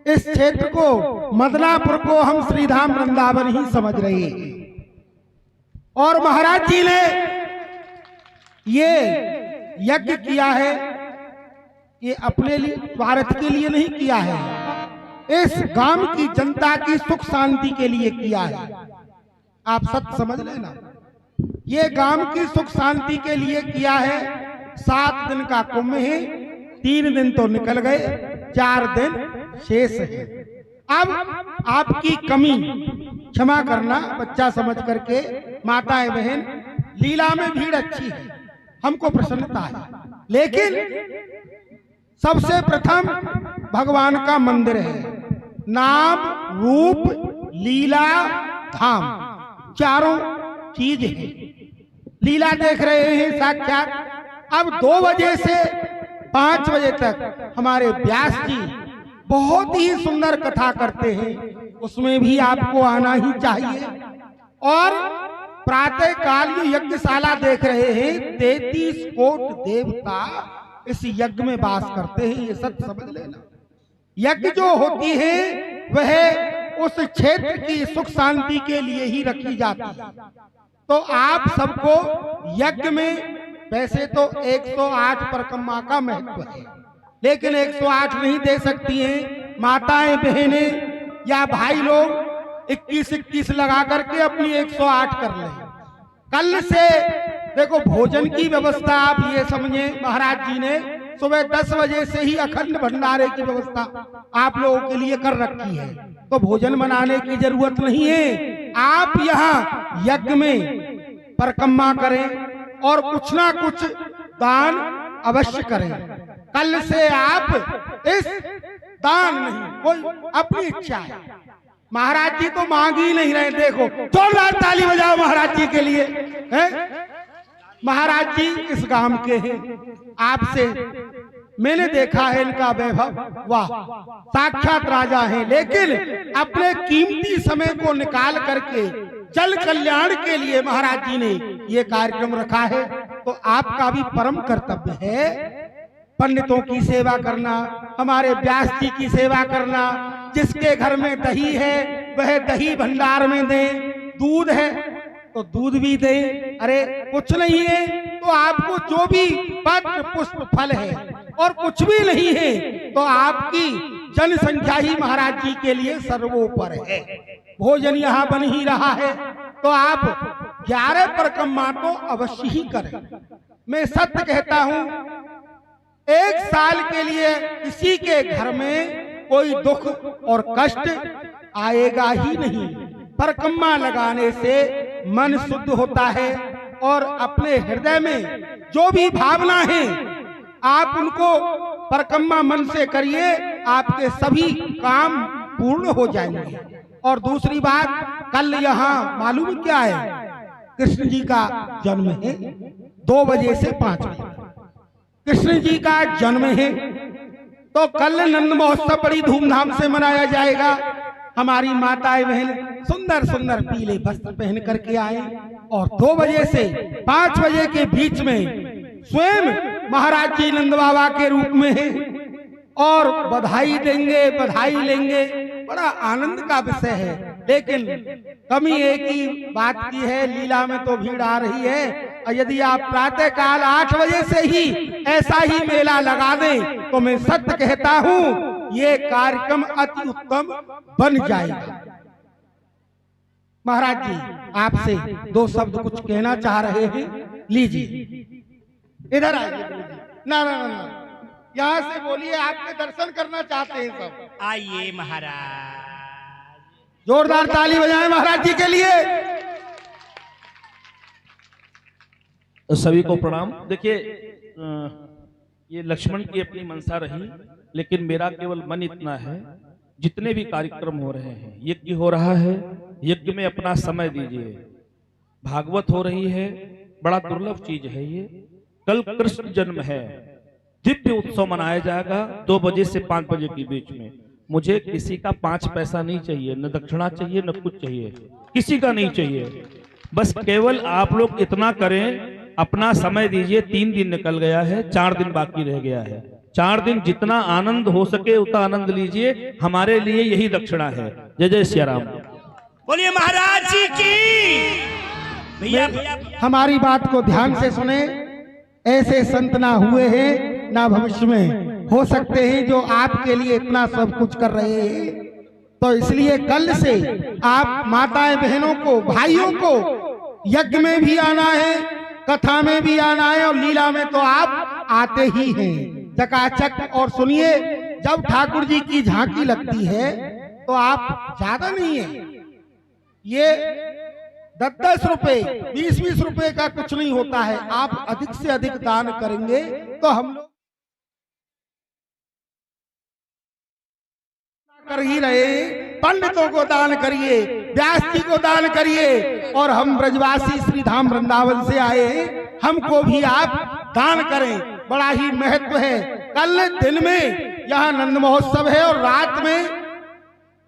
इस क्षेत्र को, मदनापुर को हम श्रीधाम वृंदावन ही समझ रहे हैं। और महाराज जी ने ये यज्ञ किया है, ये अपने लिए स्वार्थ के लिए नहीं किया है, इस गांव की जनता की सुख शांति के लिए किया है। आप सत्य समझ लेना, ये गांव की सुख शांति के लिए किया है। 7 दिन का कुंभ है, 3 दिन तो निकल गए, 4 दिन शेष है। अब आपकी कमी क्षमा करना, बच्चा समझ करके। माताएं बहन, लीला में भीड़ अच्छी है, हमको प्रसन्नता है, लेकिन सबसे प्रथम भगवान का मंदिर है। नाम, रूप, लीला, धाम, चारों चीज है। लीला देख रहे हैं साक्षात। अब 2 बजे से 5 बजे तक हमारे व्यास जी बहुत ही सुंदर कथा करते हैं, उसमें भी आपको आना ही चाहिए। और प्रातः काल यज्ञशाला देख रहे हैं, 33 कोटि देवता इस यज्ञ में वास करते हैं, ये सत्य समझ लेना। यज्ञ जो होती है वह उस क्षेत्र की सुख शांति के लिए ही रखी जाती है। तो आप सबको यज्ञ में, वैसे तो 108 परिक्रमा का महत्व है, लेकिन 108 नहीं दे सकती हैं माताएं बहनें या भाई लोग। 21-21 लगा करके अपनी 108 कर लें। कल से देखो, भोजन की व्यवस्था आप ये समझे, महाराज जी ने सुबह 10 बजे से ही अखंड भंडारे की व्यवस्था आप लोगों के लिए कर रखी है, तो भोजन बनाने की जरूरत नहीं है। आप यहाँ यज्ञ में परिक्रमा करें और कुछ ना कुछ दान अवश्य करें। कल से आप इस दान नहीं, कोई अपनी इच्छा है। महाराज जी तो मांग ही नहीं रहे, देखो जोरदार ताली बजाओ महाराज जी के लिए। महाराज जी इस गांव के हैं, आपसे मैंने देखा है इनका वैभव, वाह, साक्षात राजा हैं। लेकिन अपने कीमती समय को निकाल करके जल कल्याण के लिए महाराज जी ने ये कार्यक्रम रखा है, तो आपका भी परम कर्तव्य है पंडितों की सेवा करना, हमारे व्यास जी की सेवा करना। जिसके घर में दही है वह दही भंडार में दे, दूध है तो दूध भी दे। अरे कुछ नहीं है तो आपको जो भी पत्र पुष्प फल है, और कुछ भी नहीं है तो आपकी जनसंख्या ही महाराज जी के लिए सर्वोपर है। भोजन यहाँ बन ही रहा है तो आप 11 परिक्रमा तो अवश्य ही करें। मैं सत्य कहता हूँ, 1 साल के लिए किसी के घर में कोई दुख और कष्ट आएगा ही नहीं। परिक्रमा लगाने से मन शुद्ध होता है, और अपने हृदय में जो भी भावना है आप उनको परिक्रमा मन से करिए, आपके सभी काम पूर्ण हो जाएंगे। और दूसरी बात, कल यहाँ मालूम क्या है, कृष्ण जी का जन्म है। 2 बजे से 5 बजे कृष्ण जी का जन्म है, तो कल नंद महोत्सव बड़ी धूमधाम से मनाया जाएगा। हमारी माताएं बहन सुंदर सुंदर पीले वस्त्र पहन करके आए, और 2 बजे से 5 बजे के बीच में स्वयं महाराज जी नंद बाबा के रूप में है, और बधाई देंगे, बधाई लेंगे। बड़ा आनंद का विषय है। लेकिन कमी एक ही बात की है, लीला में तो भीड़ आ रही है। और यदि आप प्रातः काल 8 बजे से ही ऐसा ही मेला लगा दें तो मैं सत्य कहता हूँ ये कार्यक्रम अति उत्तम बन जाएगा। महाराज जी आपसे 2 शब्द कुछ कहना चाह रहे हैं, लीजिए इधर आइए। ना ना ना, यहाँ से बोलिए, आपके दर्शन करना चाहते हैं सब। आइए महाराज, जोरदार ताली बजाएं महाराज जी के लिए। सभी को प्रणाम। देखिए, ये लक्ष्मण की अपनी मनसा रही, लेकिन मेरा केवल मन इतना है, जितने भी कार्यक्रम हो रहे हैं, यज्ञ हो रहा है, यज्ञ में अपना समय दीजिए। भागवत हो रही है, बड़ा दुर्लभ चीज है ये। कल कृष्ण जन्म है, दिव्य उत्सव मनाया जाएगा 2 बजे से 5 बजे के बीच में। मुझे किसी का 5 पैसा नहीं चाहिए, न दक्षिणा चाहिए, न कुछ चाहिए, किसी का नहीं चाहिए। बस केवल आप लोग इतना करें, अपना समय दीजिए। 3 दिन निकल गया है, 4 दिन बाकी रह गया है। 4 दिन जितना आनंद हो सके उतना आनंद लीजिए, हमारे लिए यही दक्षिणा है। जय जय सिया राम। बोलिए महाराज जी की। भैया हमारी बात को ध्यान से सुने। ऐसे संत ना हुए हैं ना भविष्य में हो सकते हैं जो आपके लिए इतना सब कुछ कर रहे हैं। तो इसलिए कल से आप माताएं बहनों को, भाइयों को यज्ञ में भी आना है, कथा में भी आना है, और लीला में तो आप आते ही हैं चकाचक। और सुनिए, जब ठाकुर जी की झांकी लगती है तो आप ज्यादा नहीं है, ये 10-10 रुपए 20-20 रुपए का कुछ नहीं होता है। आप अधिक से अधिक दान करेंगे तो हम लोग कर ही रहे। पंडितों को दान करिए, व्यास जी को दान करिए, और हम ब्रजवासी श्री धाम वृंदावन से आए हैं, हमको भी आप दान करें। बड़ा ही महत्व है। कल दिन में यहाँ नंद महोत्सव है और रात में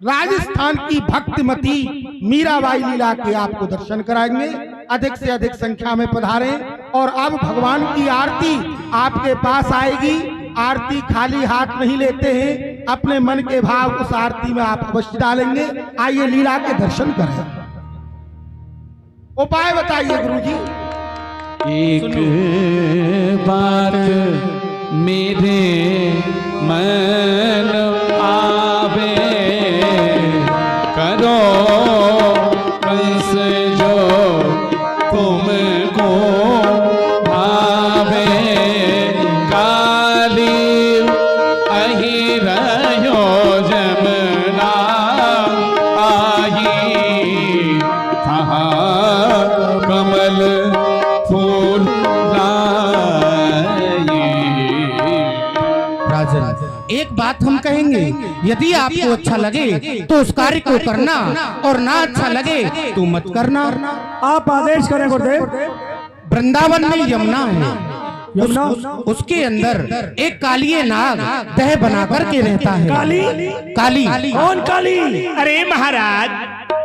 राजस्थान की भक्तिमती मीराबाई लीला के आपको दर्शन कराएंगे। अधिक से अधिक संख्या में पधारें। और अब भगवान की आरती आपके पास आएगी। आरती खाली हाथ नहीं लेते हैं, अपने मन के भाव उस आरती में आप अवश्य डालेंगे। आइए लीला के दर्शन करें। उपाय बताइए गुरुजी। एक बात मेरे मन आवे, करो बस जो तुमको भावे। काली अहि रहो जमुना आई, कहाँ कमल फूल राजन, एक बात हम कहेंगे, यदि आपको अच्छा लगे तो उस कार्य को करना, और ना अच्छा लगे तो मत करना। आप आदेश करें गुरुदेव। वृंदावन में यमुना है, उसके अंदर एक कालिये नाग दह बना करके रहता है। काली? काली? कौन काली? अरे महाराज,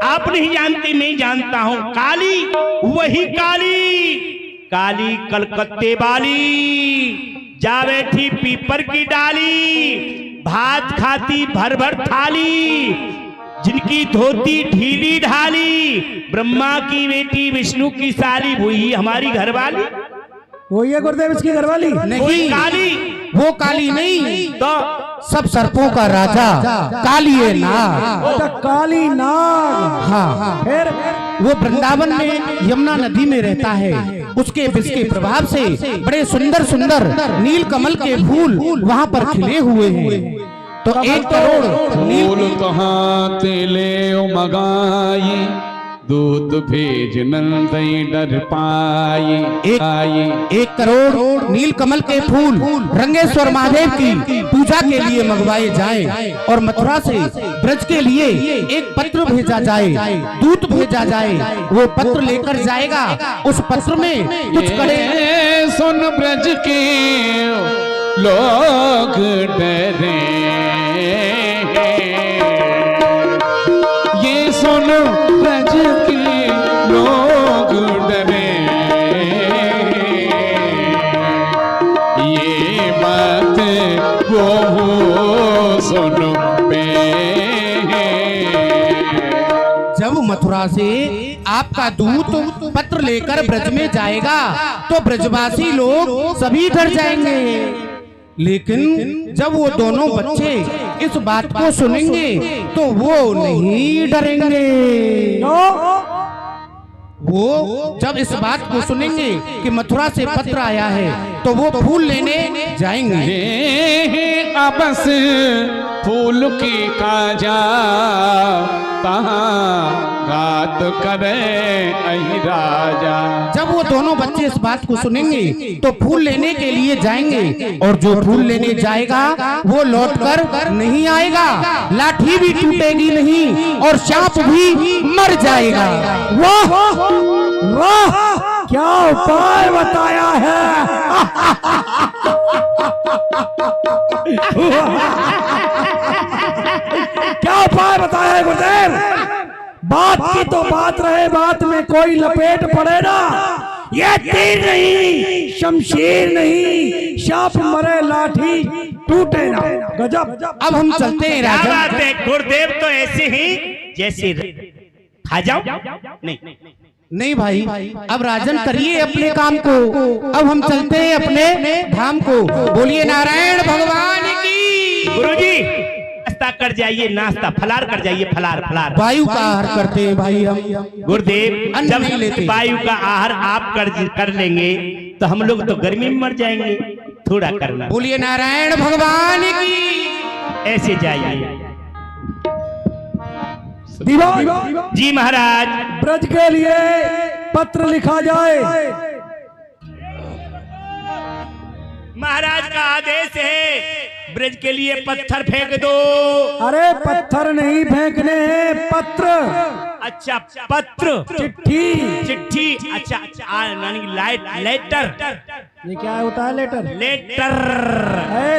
आप नहीं जानते, मैं जानता हूँ। काली वही काली, काली कलकत्ते वाली, जा बैठी पीपर की डाली, भात खाती भर भर थाली, जिनकी धोती ढीली ढाली, ब्रह्मा की बेटी विष्णु की साली, वही हमारी घरवाली। वही है गुरुदेव इसकी घरवाली? नहीं, काली वो काली नहीं, तो सब सर्पों का राजा कालिये नाग। अच्छा, काली नाग। हाँ, फिर वो वृंदावन में यमुना नदी में रहता है। उसके विष के प्रभाव से बड़े सुंदर सुंदर नील कमल के फूल वहाँ पर खिले हुए हैं। तो 1 करोड़ फूल कहाँ तेले मगाई, दूत भेज नंदई डर पाई। 1 करोड़ नील कमल के फूल रंगेश्वर महादेव की पूजा के लिए मंगवाए जाएं, और मथुरा से ब्रज के लिए एक पत्र भेजा जाए, दूत भेजा जाए। वो पत्र लेकर जाएगा, उस पत्र में कुछ कड़े सुन ब्रज के लोग डरे, ये सुन ब्रज के लोग डरे, ये बात वो सुन पे। जब मथुरा से आपका दूत पत्र लेकर ब्रज में जाएगा तो ब्रजवासी लोग सभी डर जाएंगे। लेकिन जब वो दोनों बच्चे इस बात को सुनेंगे तो वो नहीं डरेंगे। वो जब इस बात को सुनेंगे कि मथुरा से पत्र आया है तो वो फूल लेने जाएंगे। आपस फूल की काजा रात करे अहि राजा। जब वो दोनों बच्चे इस बात को सुनेंगे तो फूल लेने के लिए जाएंगे, और जो फूल लेने जाएगा वो लौटकर नहीं आएगा, लाठी भी टूटेगी नहीं और सांप भी मर जाएगा। वाह वाह, क्या उपाय बताया है। क्या उपाय बताया है गुरुदेव। बात की तो बात रहे, बात में कोई लपेट पड़े ना, ये तीर नहीं, शमशीर नहीं, सांप मरे लाठी टूटे ना। गजब। अब हम चलते हैं क्या राजन। बात है, गुरुदेव तो ऐसे ही जैसे खा जाओ। नहीं नहीं भाई, अब राजन करिए अपने काम को, अब हम चलते हैं अपने धाम को। बोलिए नारायण भगवान की। गुरुजी, नाश्ता कर जाइए, नाश्ता फलार कर जाइए, फलार फलार। वायु का आहार करते हैं भाई हम। गुरुदेव, अन्न जब नहीं लेते। वायु का आहार आप कर लेंगे तो हम लोग तो गर्मी में मर जाएंगे। थोड़ा करना। बोलिए नारायण भगवान की। ऐसे जाइए। दीवान जी महाराज। ब्रज के लिए पत्र लिखा जाए। महाराज का आदेश है, ब्रज के लिए पत्थर फेंक दो। अरे पत्थर नहीं फेंकने हैं, पत्र, अच्छा पत्र, चिट्ठी। चिट्ठी। अच्छा लेटर। ये क्या होता है? लेटर। लेटर।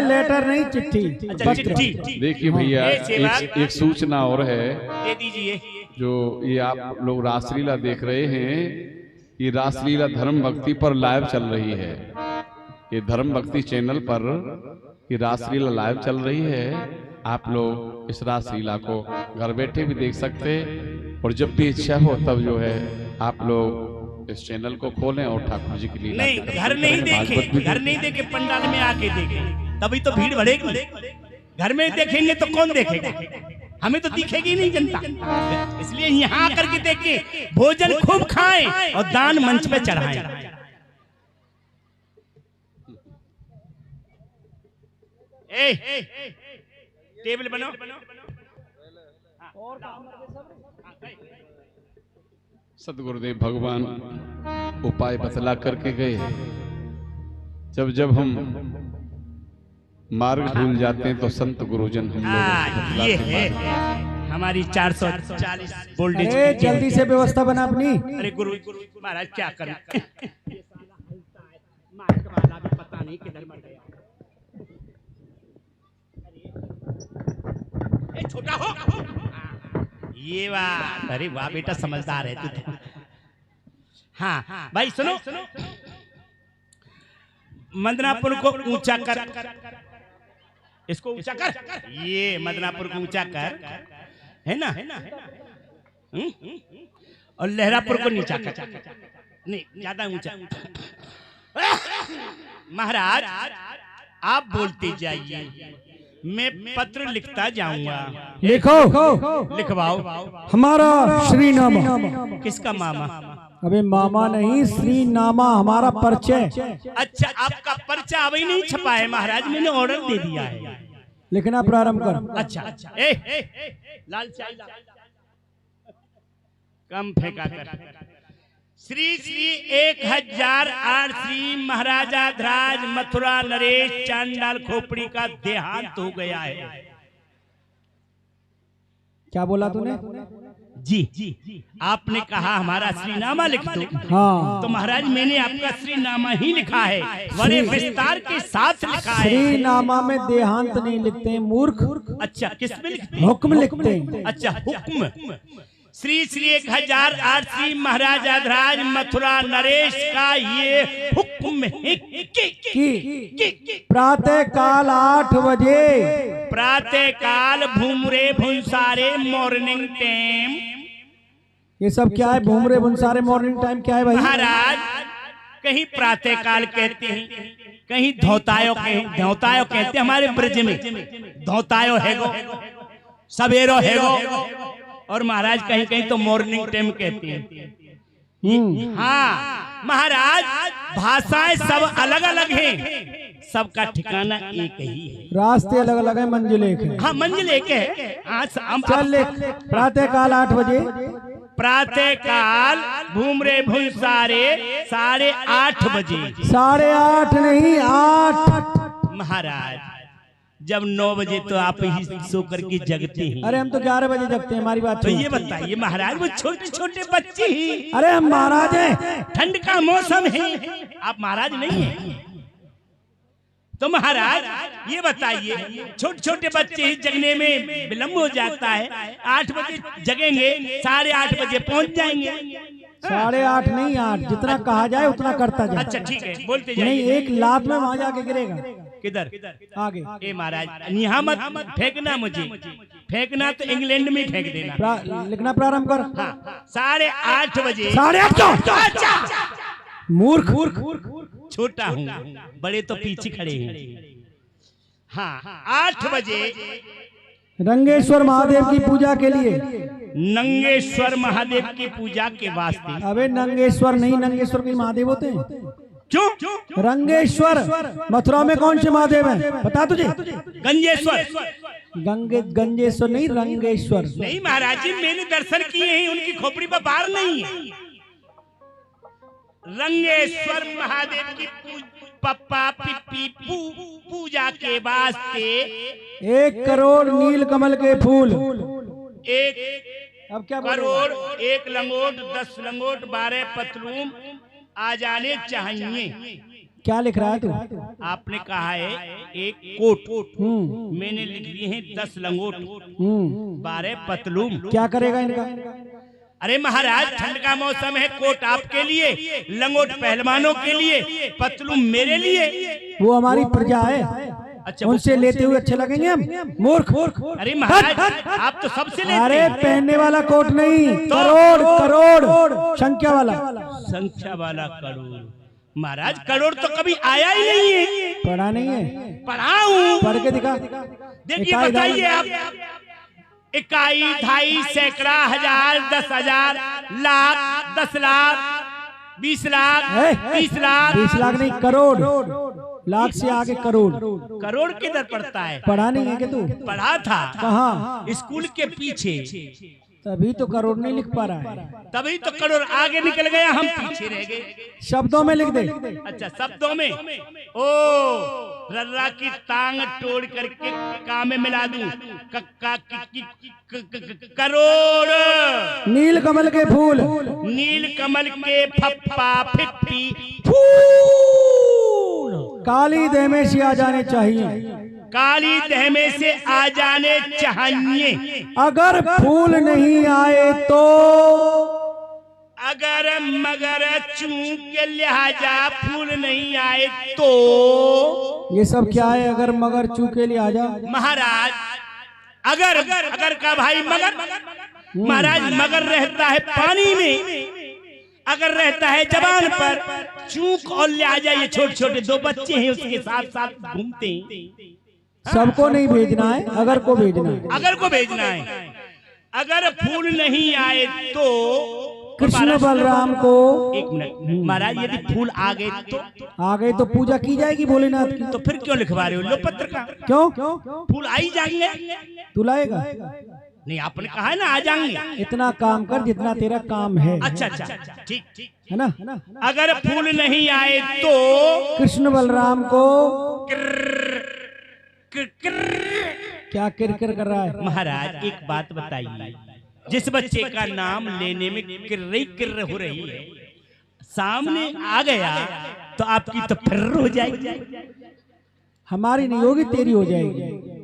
लेटर नहीं, चिट्ठी। अच्छा चिट्ठी। देखिए भैया, ये सेवा- एक सूचना और है। दे दीजिए। जो ये आप लोग रासलीला देख रहे हैं, ये रासलीला धर्म भक्ति पर लाइव चल रही है। ये धर्म भक्ति चैनल पर ये रासलीला लाइव चल रही है। आप लोग इस रासलीला को घर बैठे भी देख सकते हैं, और जब भी इच्छा हो तब जो है आप लोग इस चैनल को खोलें और ठाकुर जी के लिए नहीं, घर नहीं देखे, घर नहीं देखे, पंडाल में आके देखें, तभी तो भीड़ बढ़ेगी। घर में देखेंगे तो कौन देखेगा? हमें तो दिखेगी नहीं जनता। इसलिए यहाँ आकर के देखें, भोजन खूब खाएं और दान मंच पे चढ़ाएं। टेबल बनाओ। सदगुरुदेव भगवान उपाय बतला करके गए। जब जब हम मार्ग भूल जाते हैं तो संत गुरुजन हम लोग ये है हमारी 440 वोल्टेज। अरे जल्दी से व्यवस्था बना अपनी। अरे गुरु महाराज क्या करें? माइक वाला भी पता नहीं किधर मर गया। छोटा हो। ये बात, अरे वाह बेटा, समझदार है तू तो। हाँ भाई सुनो, मदनापुर को ऊंचा कर, इसको ऊंचा कर, ये मदनापुर को ऊंचा कर, है ना? और लहरापुर को नीचा कर, नहीं ज्यादा ऊंचा। महाराज आप बोलते जाइए, मैं पत्र लिखता जाऊंगा। लिखो। लिखवाओ। हमारा श्री नामा। किसका मामा? अबे मामा नहीं, श्री नामा हमारा परिचय। अच्छा, आपका पर्चा अभी नहीं छपा है महाराज, मैंने ऑर्डर दे दिया है। लिखना प्रारंभ कर। अच्छा, लाल चाय कम फेंका कर। श्री श्री 1008 श्री महाराजा ध्राज मथुरा नरेश चांडाल खोपड़ी का देहांत हो गया है। क्या बोला तूने? जी, आपने कहा हमारा श्रीनामा लिख दो। हाँ, तो महाराज मैंने आपका श्रीनामा ही लिखा है, बड़े विस्तार के साथ लिखा है। श्री नामा में देहांत नहीं लिखते हैं, मूर्ख। अच्छा, किस में लिखते हैं? हुक्म लिखते हैं। अच्छा, हुक्म। श्री श्री 1008 श्री महाराजा ध्राज मथुरा नरेश का ये हुक्म है कि प्रातः काल 8 बजे, प्रातः काल भूमरे भुंसारे मॉर्निंग टाइम। ये सब क्या है? भूमरे भुंसारे मॉर्निंग टाइम क्या है भाई? महाराज कहीं प्रातः काल कहते हैं, कहीं धौतायो कहते हैं। हमारे ब्रज में धौतायो है गो, सवेरो है गो, और महाराज कहीं कहीं तो मॉर्निंग टाइम कहते हैं। हाँ महाराज, भाषाएं सब अलग अलग हैं, सबका ठिकाना एक ही है। रास्ते अलग अलग है, मंजिल एक है। हाँ, मंजिल एक है। चल लिख, प्रातः काल 8 बजे, प्रातः काल भूमरे भुंसारे 8:30 बजे। 8:30 नहीं, 8। महाराज जब 9 बजे तो आप ही सो करके जगते हैं। अरे हम तो 11 बजे जगते हैं, हमारी बात तो सुनो। ये बताइए महाराज, वो छोटे छोटे बच्चे ही, अरे हम महाराज हैं, ठंड का मौसम है, आप महाराज नहीं हैं। तो महाराज ये बताइए, छोटे छोटे बच्चे ही जगने में विलम्ब हो जाता है। 8 बजे जगेंगे, 8:30 बजे पहुंच जाएंगे। 8.5 नहीं 8, जितना कहा जाए उतना करता जाए। अच्छा ठीक है, बोलते नहीं, जाइए। एक लात में वहां जाके गिरेगा किधर? आगे। ए महाराज यहाँ मत फेंकना, मुझे फेंकना तो इंग्लैंड में फेंक देना। लिखना प्रारंभ कर। हाँ, 8:30 बजे। 8:30 क्यों? मूर्ख। छोटा हूँ, बड़े तो पीछे खड़े हैं। हाँ, 8 बजे रंगेश्वर महादेव की पूजा के लिए। नंगेश्वर महादेव की पूजा के वास्ते। अबे नंगेश्वर नहीं, नंगेश्वर के महादेव होते हैं। क्यों? रंगेश्वर मथुरा में कौन से महादेव हैं पता तुझे? गंजेश्वर। गंजेश्वर नहीं, रंगेश्वर। नहीं महाराज जी, मैंने दर्शन किए हैं, उनकी खोपड़ी पर बाल नहीं है। रंगेश्वर महादेव की पप्पा पिप्पी पूजा के वास्ते 1 करोड़ नील कमल के फूल। 1 अब क्या करोड़ 1 लंगोट 10 लंगोट 12 पतलून आ जाने चाहिए। क्या लिख रहा है तू? आपने कहा है 1 कोट, मैंने लिख लिए हैं 10 लंगोट 12 पतलून। क्या करेगा इनका? अरे महाराज, ठंड का मौसम है, कोट आपके लिए, लंगोट पहलवानों के लिए, पतलून मेरे लिए। वो हमारी प्रजा है। अच्छा, उनसे लेते हुए अच्छे लगेंगे हम? मूर्ख। अरे महाराज, आप तो सबसे लेते अरे हैं। पहनने वाला कोट नहीं, करोड़ संख्या वाला। संख्या वाला करोड़। महाराज, करोड़ तो कभी आया ही नहीं है। पढ़ा नहीं है? पढ़ा हूँ। पढ़ के दिखा। देखिए, बताइए आप। 21, 2.5 सैकड़ा, 1000, 10,000, लाख, 10 लाख, 20 लाख, 30 लाख। 20 लाख नहीं, करोड़। लाख से आगे करोड़। करोड़ किधर पड़ता है? पढ़ा नहीं है कि तू? पढ़ा था। कहाँ? स्कूल के पीछे। तभी तो करोड़ नहीं लिख पा रहा है। तभी तो करोड़ आगे निकल गया, हम पीछे रह गए। शब्दों में लिख दे। अच्छा, शब्दों में। ओ, रर्रा की टांग तोड़ करके का में मिला दूं, कक्का करोड़। नील कमल के फूल। नील कमल के फप्पा फिप्पी फूल। काली देह में से आ जाने चाहिए। काली देह में से आ जाने चाहिए। अगर फूल नहीं आए तो? अगर मगर चूक के लिहाजा फूल नहीं आए तो? ये सब क्या है? अगर मगर चूके लिहाजा। महाराज, अगर का भाई मगर। महाराज, मगर रहता है पानी में, अगर रहता है जबान पर। चूक और लिहाजा, ये छोटे छोटे 2 बच्चे हैं, उसके साथ साथ घूमते हैं। सबको नहीं भेजना है, अगर को भेजना है। अगर को भेजना है। अगर फूल नहीं आए तो? कृष्ण बलराम को। 1 मिनट महाराज, यदि फूल आ गए तो? आ गए तो पूजा की जाएगी भोलेनाथ की। तो फिर क्यों लिखवा रहे हो लो पत्र का? क्यों? फूल आ ही जाएंगे। तू लाएगा? नहीं, आपने कहा है ना आ जाएंगे। इतना काम कर जितना तेरा काम है। अच्छा, ठीक है ना? अगर फूल नहीं आए तो? कृष्ण बलराम को क्या किरकिर कर रहा है? महाराज, एक बात बताइए, जिस बच्चे का नाम लेने में किर्र हो रही है, सामने आ गया तो आपकी तो फिर हो जाएगी। हमारी नहीं होगी, तेरी हो जाएगी।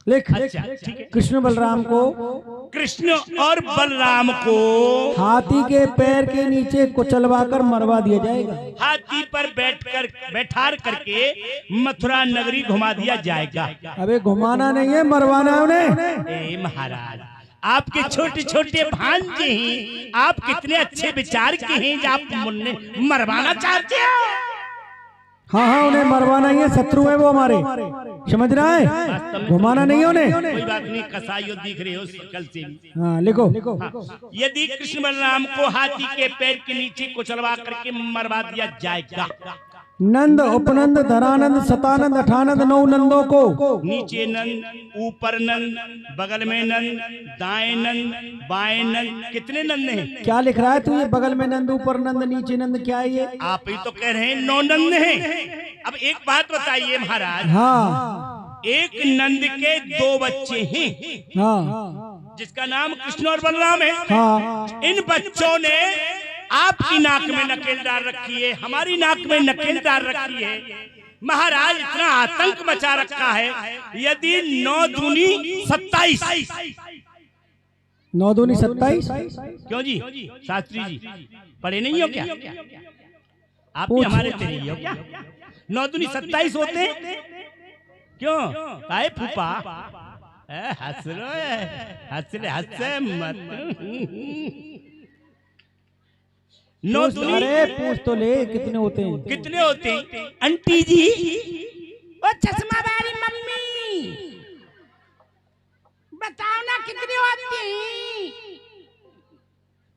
लिख। अच्छा, ठीक है। कृष्ण बलराम को। कृष्ण और बलराम को हाथी के पैर के नीचे कुचलवा कर मरवा दिया जाएगा। हाथी पर बैठार करके मथुरा नगरी घुमा दिया जाएगा। अबे घुमाना नहीं है, मरवाना है उन्हें। ए महाराज, आपके छोटे छोटे भांजे हैं, आप कितने अच्छे विचार के हैं जो आप मुन्ने मरवाना चाहते हो। हाँ, उन्हें मरवाना ही है, शत्रु है वो हमारे, समझ रहा है? घुमाना नहीं है उन्हें। कोई बात नहीं, कसाईयो दिख रहे हो कल से भी। हाँ, लिखो। यदि कृष्ण बलराम को हाथी के पैर के नीचे कुचलवा करके मरवा दिया जाएगा। नंद, उपनंद, धरानंद, शतानंद, अठानंद 9 नंदों को। नीचे नंद, ऊपर नंद, बगल में नंद, दाएं नंद, बाएं नंद। कितने नंद हैं? क्या लिख रहा है तू? ये बगल में नंद, ऊपर नंद, नीचे नंद, क्या है ये? आप ही तो कह रहे हैं 9 नंद हैं। अब एक बात बताइए महाराज। हाँ। एक नंद के 2 बच्चे हैं। हाँ। जिसका नाम कृष्ण और बलराम है। हाँ। इन बच्चों ने आपकी नाक में नकेल डाल रखी है, हमारी नाक में नकेल डाल रखी है। महाराज, इतना आतंक मचा रखा है। यदि 9 दूनी 27, 9 दूनी 27। क्यों जी शास्त्री जी पढ़े नहीं हो क्या? आप भी हमारे से नहीं हो क्या? 9 दूनी 27 होते हैं। क्यों काहे फूफा हंस लो, हंसे मत। 9 दूनी अरे पूछ तो ले कितने होते हैं? कितने होते हैं आंटी जी? ओ चश्मा वाली मम्मी बताओ ना कितने होते हैं?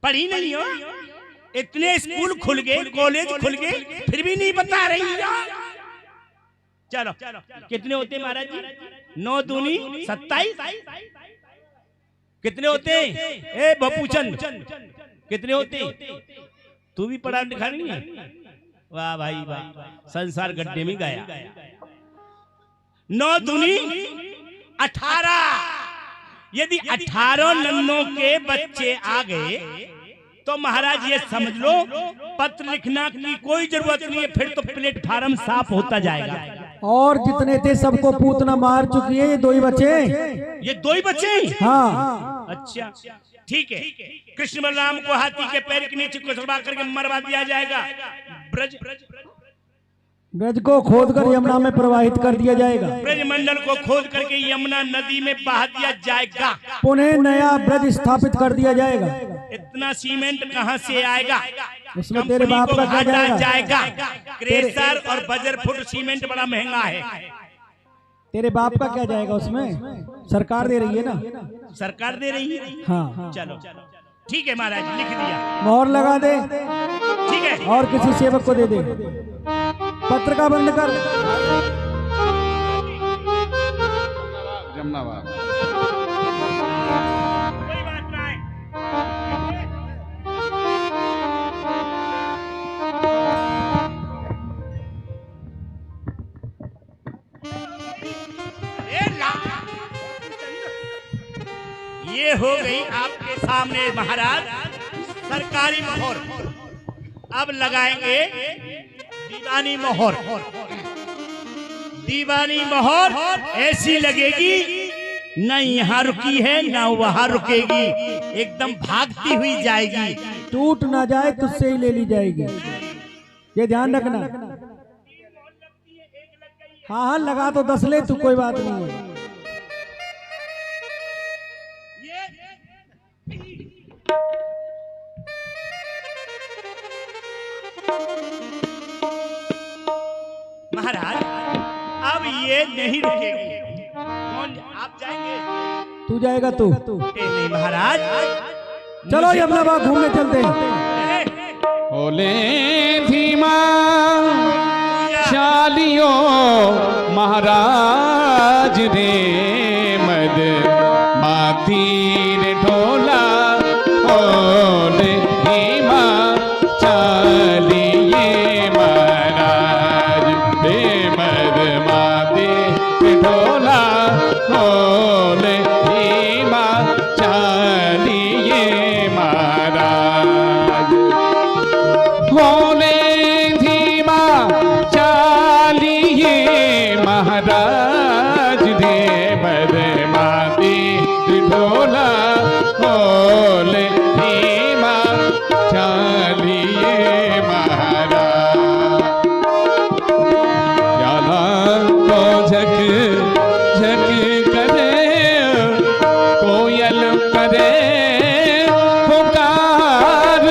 पढ़ी नहीं हो? इतने स्कूल खुल गए, कॉलेज खुल गए, फिर भी नहीं बता रही हो। चलो कितने होते हैं महाराज जी? 9 दूनी 27। कितने होते हैं? ए बपूचंद कितने होते हैं? तू भी पढ़ा लिखा नहीं है? वाह भाई वाह, संसार गड्ढे में गया। 9 दूनी 18। यदि 18 नन्नों के बच्चे आ गए तो महाराज ये समझ लो पत्र लिखना की कोई जरूरत नहीं है, फिर तो प्लेटफार्म साफ होता जाएगा। और जितने थे सबको पूतना मार चुकी है, ये 2 ही बचे। ये 2 ही बचे? हाँ अच्छा ठीक है। कृष्ण बलराम को हाथी के पैर के नीचे कुचलवा करके मरवा दिया जाएगा। ब्रज को खोदकर यमुना में प्रवाहित कर दिया जाएगा। ब्रजमंडल को खोद करके यमुना नदी में बहा दिया जाएगा। पुनः नया ब्रज स्थापित कर दिया जाएगा। इतना सीमेंट कहां से आएगा? उसमें तेरे बाप का क्या जाएगा? क्रेशर और बजरफुट सीमेंट बड़ा महंगा है। तेरे बाप का क्या जाएगा उसमें? सरकार दे रही है ना। सरकार दे रही है? हाँ चलो ठीक है महाराज, लिख दिया। मोहर लगा दे। ठीक है। और किसी सेवक को दे दे। पत्र का बंद कर। जमनाबाद। कोई बात नहीं। ये हो गई आपके सामने महाराज सरकारी मोहर। अब लगाएंगे दीवानी मोहर। दीवानी मोहर ऐसी लगेगी न यहाँ रुकी है न वहां रुकेगी, एकदम भागती हुई जाएगी। टूट ना जाए तुझसे ही ले ली जाएगी, ये ध्यान रखना। हाँ हाँ लगा तो 10 ले तू, कोई बात नहीं है। महाराज अब ये नहीं रुकेगी। कौन आप जाएंगे? तू जाएगा तू। नहीं महाराज, चलो यमुना बाग घूमने चलते हैं। ओले धीमा चालियो महाराज रे मद माथीर ढोला। ओले धीमा चालिए महाराज रे मद माथीर ढोला। ओले धीमा चालिए महाराज। होले धीमा चालिए महाराज रे मद माथीर ढोला। होले धीमा चालिए महाराज। जाला तो झक झक करे कोयल करे पुकार।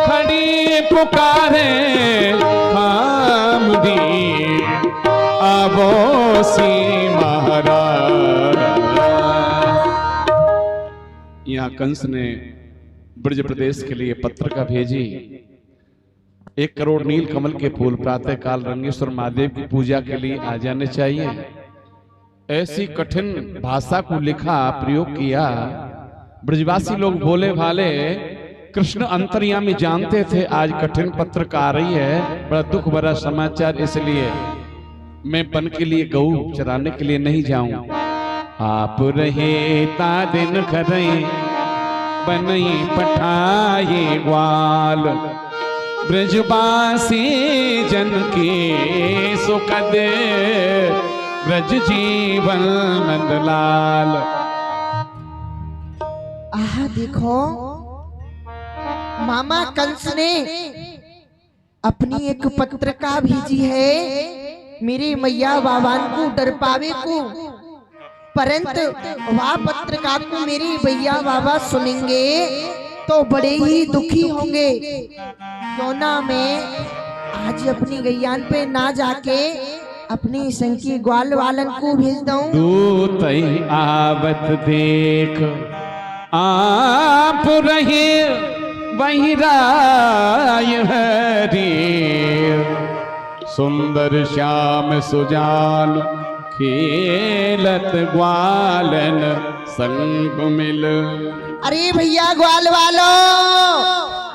खड़ी पुकारे हमदी आबोसी महाराज। यहाँ कंस ने ब्रज प्रदेश के लिए पत्रिका भेजी। 1 करोड़ नील कमल के फूल प्रातः काल रंगेश्वर महादेव की पूजा के लिए आ जाने चाहिए। ऐसी कठिन भाषा को लिखा, प्रयोग किया। ब्रजवासी लोग भोले भाले कृष्ण अंतर्यामी जानते थे आज कठिन पत्र आ रही है, बड़ा दुख भरा समाचार, इसलिए मैं बन के लिए गऊ चराने के लिए नहीं जाऊं। आप रहे ता दिन खरे बनई पठाए ग्वाल। ब्रजवासी जन के सुखद ब्रज जीवन नंदलाल। देखो मामा कंस ने अपनी एक पत्रिका भेजी है मेरे मैया बाबान को डर पावे को, परंतु वह पत्रिका को मेरी भैया बाबा सुनेंगे तो बड़े ही दुखी होंगे। क्यों ना मैं आज अपनी गैयान पे ना जाके अपनी संकी ग्वाल वालन को भेज दूं। दूत आवत देख आप रहे वही राय हरी, सुंदर श्याम सुजान खेलत ग्वालन संग मिल। अरे भैया ग्वाल वालो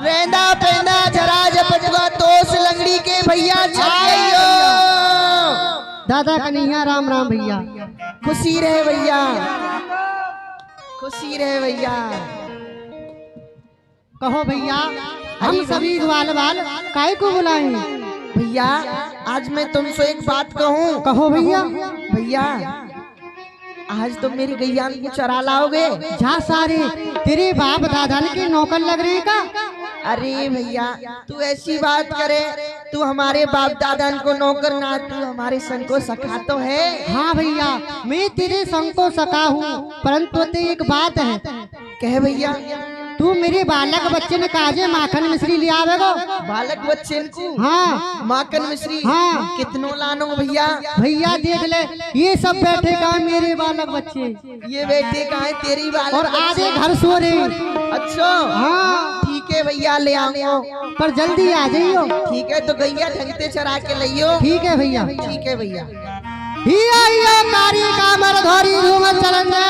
रेंदा पेंदा जरा जपजवा तोस लंगड़ी के भैया चलियो। दादा कन्हैया राम राम भैया। खुशी रहे भैया, खुशी रहे भैया। कहो भैया हम सभी ग्वाल वाल काय को बुलाए? भैया आज मैं तुमसे एक बात कहूँ। कहो भैया। भैया आज तुम मेरी गैयान को चरा लाओगे? जा सारे तेरे बाप दादा के नौकर लग रहे का? अरे भैया तू ऐसी बात करे, तू हमारे बाप दादा को नौकर ना, तू हमारे संग को सखा तो है। हाँ भैया मैं तेरे संग को सखा हूँ, परंतु ते एक बात है। कहे भैया। तू मेरे बालक बच्चे ने काजे माखन मिश्री ले आवेगो? बालक बच्चे को? हाँ माखन मिश्री। हाँ कितनो लानो भैया? भैया देख ले ये सब बैठे का मेरे बालक बच्चे, ये बैठे का है तेरी बालक और आधे घर सो रहे। अच्छा हाँ ठीक है भैया ले आऊंगा, पर जल्दी आ जाइयो। ठीक है तो गैया ढंगते चरा के लियो। ठीक है भैया। ठीक है भैया। हिया कारी कामर धोरी झूमर चलन दे,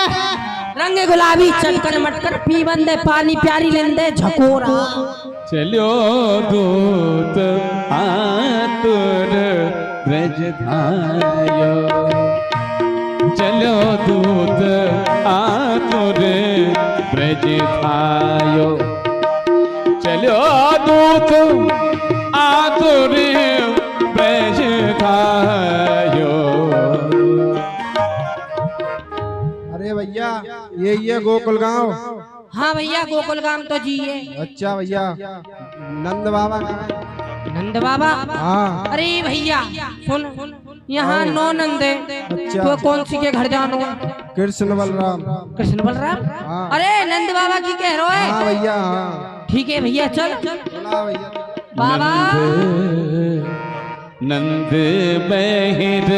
रंग गुलाबी चटकन मटकन पी बंदे पानी प्यारी लेंदे झकोरा। चलो दूत आतुर ब्रज धायो, चलो दूत आतुर ब्रज धायो, चलो दूत आतुर ब्रज धायो। अरे भैया ये गोकुल गांव। हाँ भैया गोकुल गांव तो जी है। अच्छा भैया नंद बाबा नंद बाबा? हाँ। अरे भैया सुन, यहाँ 9 नंद है। अच्छा। तो कौन सी के घर जानो? कृष्ण बलराम। कृष्ण बलराम? हाँ। अरे नंद बाबा की कह रहे हो? हाँ भैया हाँ। ठीक है भैया चल। बोला भैया। बाबा नंद बहिर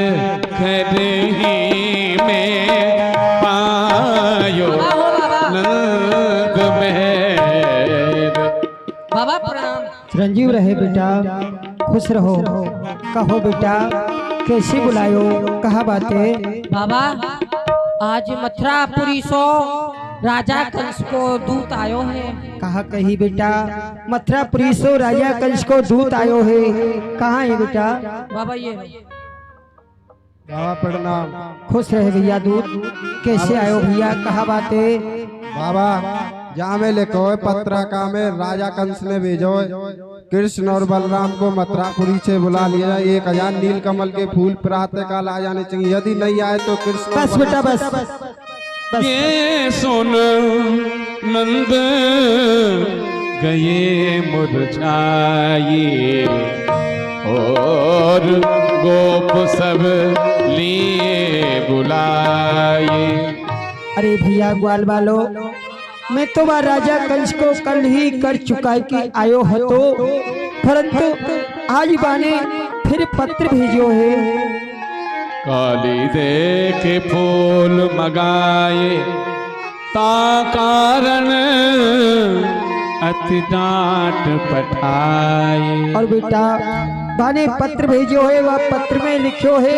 घर ही में पायो, हो बाबा। नंद बहिर। बाबा प्रणाम। चिरंजीव रहे बेटा, खुश रहो। कहो बेटा कैसे बुलायो, कहा बातें? बाबा आज मथुरापुरी सो राजा कंस को दूत आयो है। कहा कही बेटा? मथुरापुरी सो राजा कंस को दूत आयो है, कहाँ है बेटा? बाबा ये बाबा प्रणाम। खुश रहे भैया। दूत कैसे आयो भैया, कहा बातें? बाबा जहाँ में लिखो है पत्रिका में राजा कंस ने भेजो है कृष्ण और बलराम को मथुरापुरी से बुला लिया जाए। 1000 नील कमल के फूल प्रातः काल आ जाने चाहिए, यदि नहीं आए तो कृष्ण। बस बेटा बस। ये सुन नंद गए मुरझाए, और गोप सब लिए बुलाए। अरे भैया ग्वाल वालो मैं तो वह राजा कंस को कल ही कर चुका कि आयो हो तो, परंतु आज बाने फिर पत्र भेजो है। काली देखे फूल मगाए, ता कारण अति डांट पठाए। और बेटा बाने पत्र भेजो है, वह पत्र में लिखो है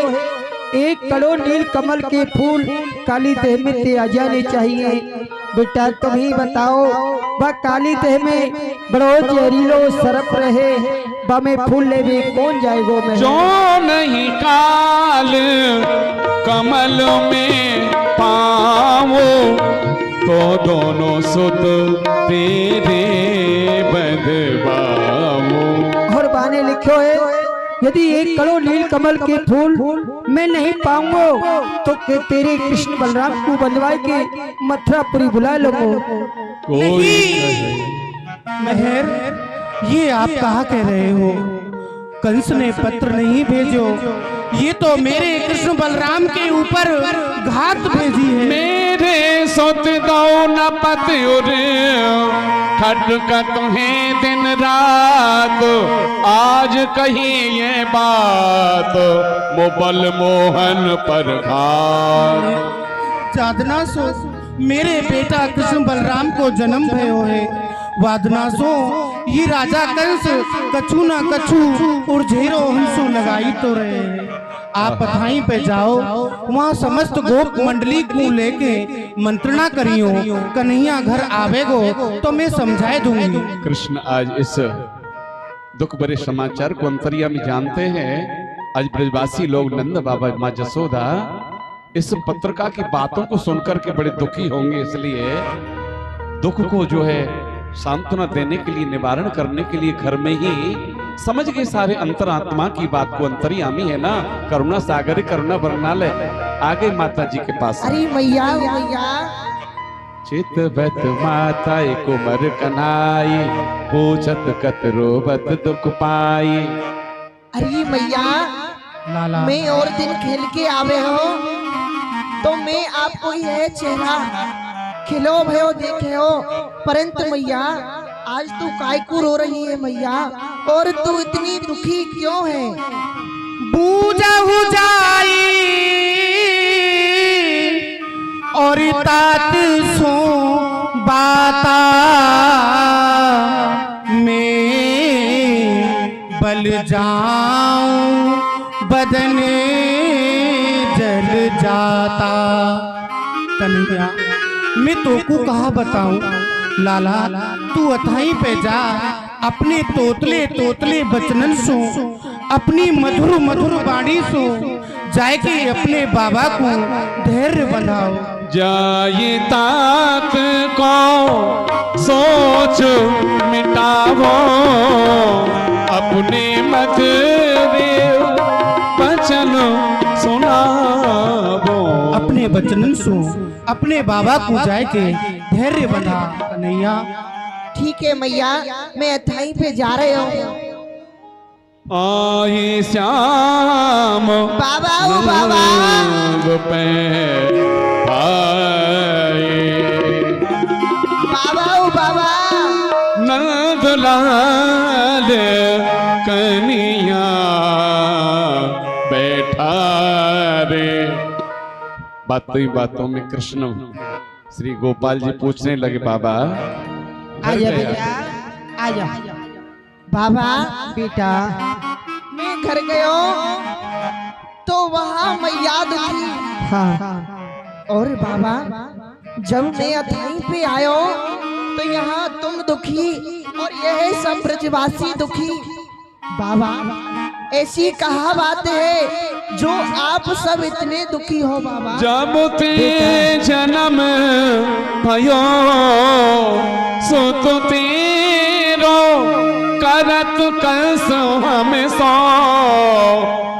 1 करोड़ नील कमल के फूल काली देह में ते आ जाने चाहिए। बेटा तुम ही बताओ वह काली देह में बड़ो जहरीलो सरप रहे, वह में फूल लेवे कौन जाएगो? मैं जो नहीं काल कमल में पावो, तो दोनों सुत तेरे बदबावो। और बाने लिखो है यदि 1 करोड़ नील कमल के फूल मैं नहीं पाऊंगा तो तेरे कृष्ण बलराम को बंधवाए के मथुरापुरी बुला लो। मेहर, ये आप कहा कह रहे हो? कंस ने पत्र नहीं भेजो, ये तो मेरे कृष्ण बलराम के ऊपर घात भेजी है। मेरे सोत दो न पत्युर खटका तुम्हें दिन रात, आज कही ये बात मोबल मोहन पर घात। जादना सो मेरे बेटा कृष्ण बलराम को जन्म भयो है, वादना सो ये राजा कंस कछु ना कछु उर्झेरो हंसो लगाई तो रहे हैं। आप पथाई पे जाओ, वहाँ समस्त गोप मंडली को लेके मंत्रणा करियो, कन्हैया घर आवेगो तो मैं समझाए दूंगी। कृष्ण आज इस दुख भरे समाचार को अंतरिया में जानते हैं। आज ब्रजवासी लोग नंद बाबा माँ जसोदा इस पत्रिका की बातों को सुनकर के बड़े दुखी होंगे, इसलिए दुख को जो है सांत्वना देने के लिए, निवारण करने के लिए घर में ही समझ गए सारे अंतरात्मा की बात को। अंतर्यामी है ना, करुणा सागर करुणा बरनाले। आगे माता जी के पास। अरे मैया मैया चित बत माता कुमर कनाई, पूछत कत रोबत दुख पाई। अरे मैया लाला मैं और दिन खेल के आवे हो तो मैं आपको यह चेहरा खिलो भयो देखे हो, परंतु मैया आज तू काय को रो रही है मैया, और तू इतनी दुखी क्यों है? बूझहु जाई और तात सो बाता में बल जाऊं बदन जल जाता। कन्हैया मैं तो को कहा बताऊं, लाला तू अथाई पे जा, अपने तोतले तोतले बचनन सो, अपनी मधुर मधुर बाणी सो जाए के अपने बाबा को धैर्य बनाओ। जाए तात को सोच मिटावो, अपने मत बचन सुनावो। अपने बचनन सो अपने बाबा को जाए के धैर्य बना। कन्हैया ठीक है मैया, मैं अथाई पे जा रहे हो। आए श्याम बाबा ओ बाबा पे आए, बाबा ओ बाबा नंदलाल कन्हैया बैठा रे। बातों में कृष्ण श्री गोपाल जी पूछने लगे, बाबा आजा बेटा आजा। बाबा बेटा मैं घर गयो तो वहाँ मैया दुखी, हाँ और बाबा जब मैं अथाई पे आयो तो यहाँ तुम दुखी और यह सब ब्रजवासी दुखी। बाबा ऐसी कहा बात है जो आप सब इतने दुखी हो? बाबा जब ते जन्म भयो सुत तेरो, करत कंस हम सो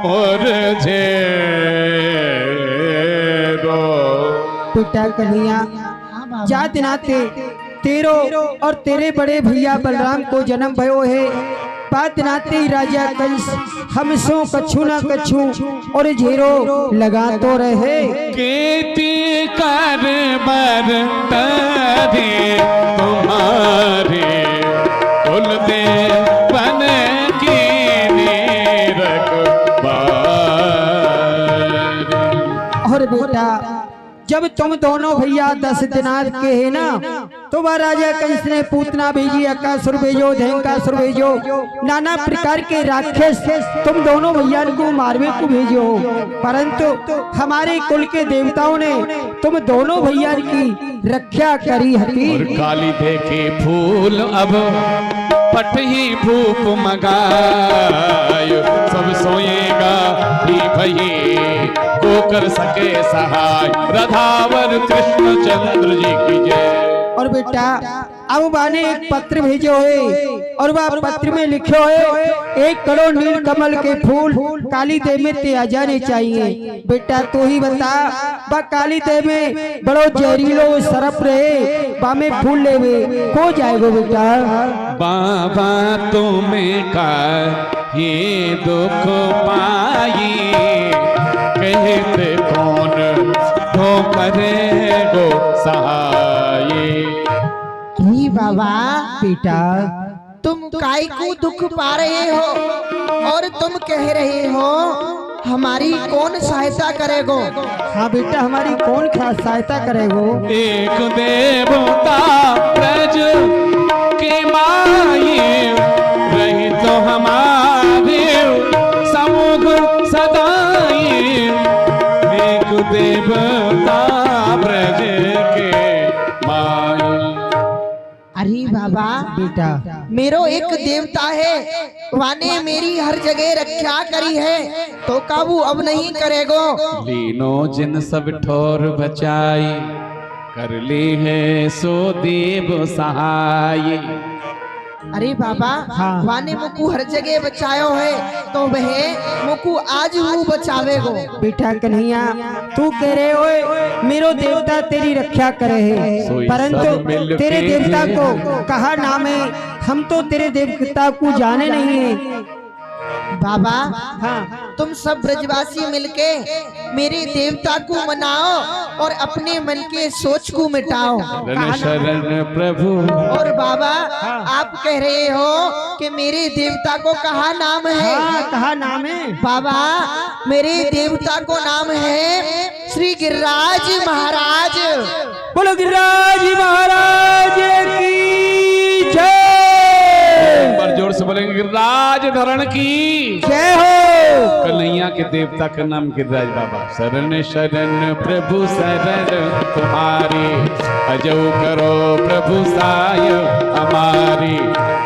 और झेरो। बेटा कन्हैया जात नाते तेरो और तेरे बड़े भैया बलराम को जन्म भयो है, बात नाते राजा कंस हम सो कछु ना कछु और झेरो लगा तो रहे। केती कर बर तरे तुम्हारे कुल दे बन की और बेटा जब तुम दोनों भैया 10 दिनार के है ना, तो वह राजा कंस ने पूतना भेजी, अकासुर भेजो, धैंकासुर भेजो, नाना प्रकार के राक्षस तुम दोनों भैया को मारवे को भेजो, परंतु हमारे कुल के देवताओं ने तुम दोनों भैया की रक्षा करी हती। और काली देखे फूल अब पट ही भूप मगायो, सब सोएगा ही भई को कर सके सहाय, राधावर कृष्ण चंद्र जी की जय। और बेटा अब बाने एक पत्र भेजो है और वह पत्र में लिखो है 1 करोड़ नील कमल के फूल काली देव में ते आ जाने चाहिए। बेटा तू ही बता, बा काली देव में बड़ो जहरीलो सरप रहे, बा में फूल लेवे को जाएगो बेटा। बाबा तुम्हें का ये दुख पाई, कहते कौन तो करे गो सहाय। अरे बाबा बेटा तुम काय को दुख पा रहे हो और तुम कह रहे हो हमारी कौन सहायता करेगो? हाँ बेटा हमारी कौन सहायता करेगो? एक देवता ब्रज के माई, रही तो हमारे समुख सदाई। एक देवता ब्रज के माई। अरे बाबा बेटा मेरो एक देवता है, वाने मेरी हर जगह रक्षा करी है, तो काबू अब नहीं करेगो। लीनो जिन सब ठोर बचाई, कर ली है सो देव सहाय। अरे बाबा हाँ। वाने मुकु हर जगह बचायो है, तो वह मुकु आज वो बचावेगो। बेटा कन्हैया तू कह रहे हो मेरो देवता तेरी रक्षा करे है, सोई सब परंतु मिल तेरे के देवता को कहा नाम है, हम तो तेरे देवता को जाने नहीं है। बाबा हाँ तुम सब ब्रजवासी मिलके मेरे देवता को मनाओ और अपने मन के सोच को मिटाओ। शरण शरण प्रभु। और बाबा आप कह रहे हो कि मेरे देवता को कहा नाम है? हाँ कहा नाम है? बाबा मेरे देवता को नाम है श्री गिरिराज महाराज। बोलो गिरिराज महाराज की जय। पर जोर से बोलेंगे गिरिराज धरण की जय हो। कन्हैया के देवता का नाम गिरिराज बाबा। शरण शरण प्रभु शरण तुम्हारी, अजो करो प्रभु साय हमारी।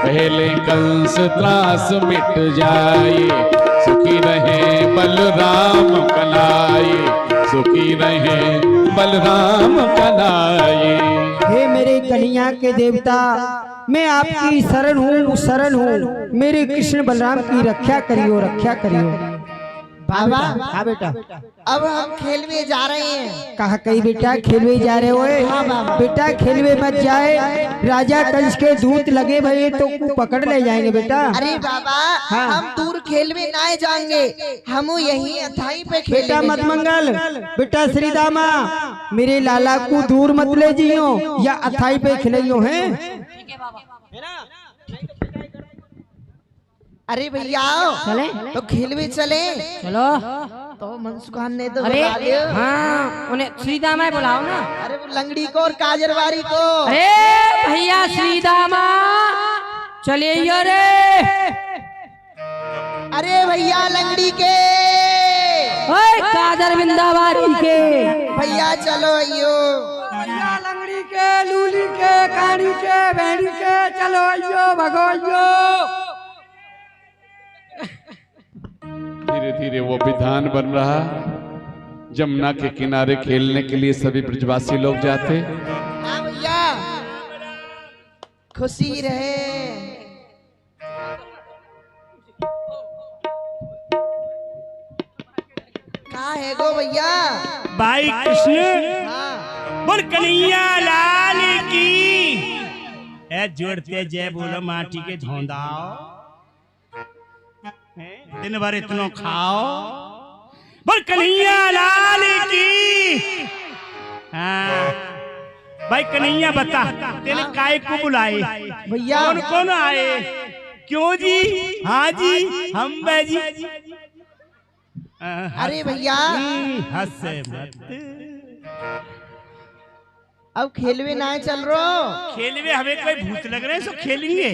पहले कंस त्रास मिट जाए, सुखी रहे बलराम कनाई। सुखी रहे बलराम कनाई। हे मेरे कन्हैया के देवता, मैं आपकी शरण हूँ, मेरे कृष्ण बलराम की रक्षा करियो, रक्षा करियो। बाबा हाँ बेटा अब हम खेल में जा रहे हैं। कहा कहीं बेटा खेलवे जा रहे हो? बेटा खेलवे मत जाए, राजा कंस के दूत लगे भये तो पकड़ ले जाएंगे बेटा। अरे बाबा हाँ। हम दूर खेल में ना जाएंगे, हम यही अथाई पे बेटा खेलेंगे। मत मंगल, बेटा श्री दामा मेरे लाला को दूर मत ले जियो या अथाई पे खिलाइयो हैं। अरे भैया चले तो खेल में चले। चलो। तो मनसुखान ने तो अरे बुला लिया। हाँ उन्हें श्रीदामा बुलाओ ना। अरे वो लंगड़ी को और काजरवारी को। अरे भैया श्रीदामा चले रे। अरे भैया लंगड़ी के, ओए काजर बिंदाबारी के। भैया चलो अयो। भैया लंगड़ी के, लूली के, कानी के, भेड़ी के, चलो अयो भगो अयो। धीरे धीरे वो विधान बन रहा। जमुना के किनारे खेलने के लिए सभी ब्रजवासी लोग जाते। हाँ भैया खुशी रहे। कहाँ है गो भैया? भाई कृष्ण हाँ। बोल कन्हैया लाल की। ए जोड़ते जय बोलो माटी के धोंदाओ, दिन भर इतनो खाओ। बोल कन्हैया लाल की। हाँ भाई कन्हैया बता तेने काय को बुलाए? भैया कौन कौन आए? क्यों जी? हाँ जी हम जी। अरे भैया हंसे मत। अब खेलवे ना चल रो। खेलवे हमें कोई भूत लग रहे हैं सो खेलेंगे।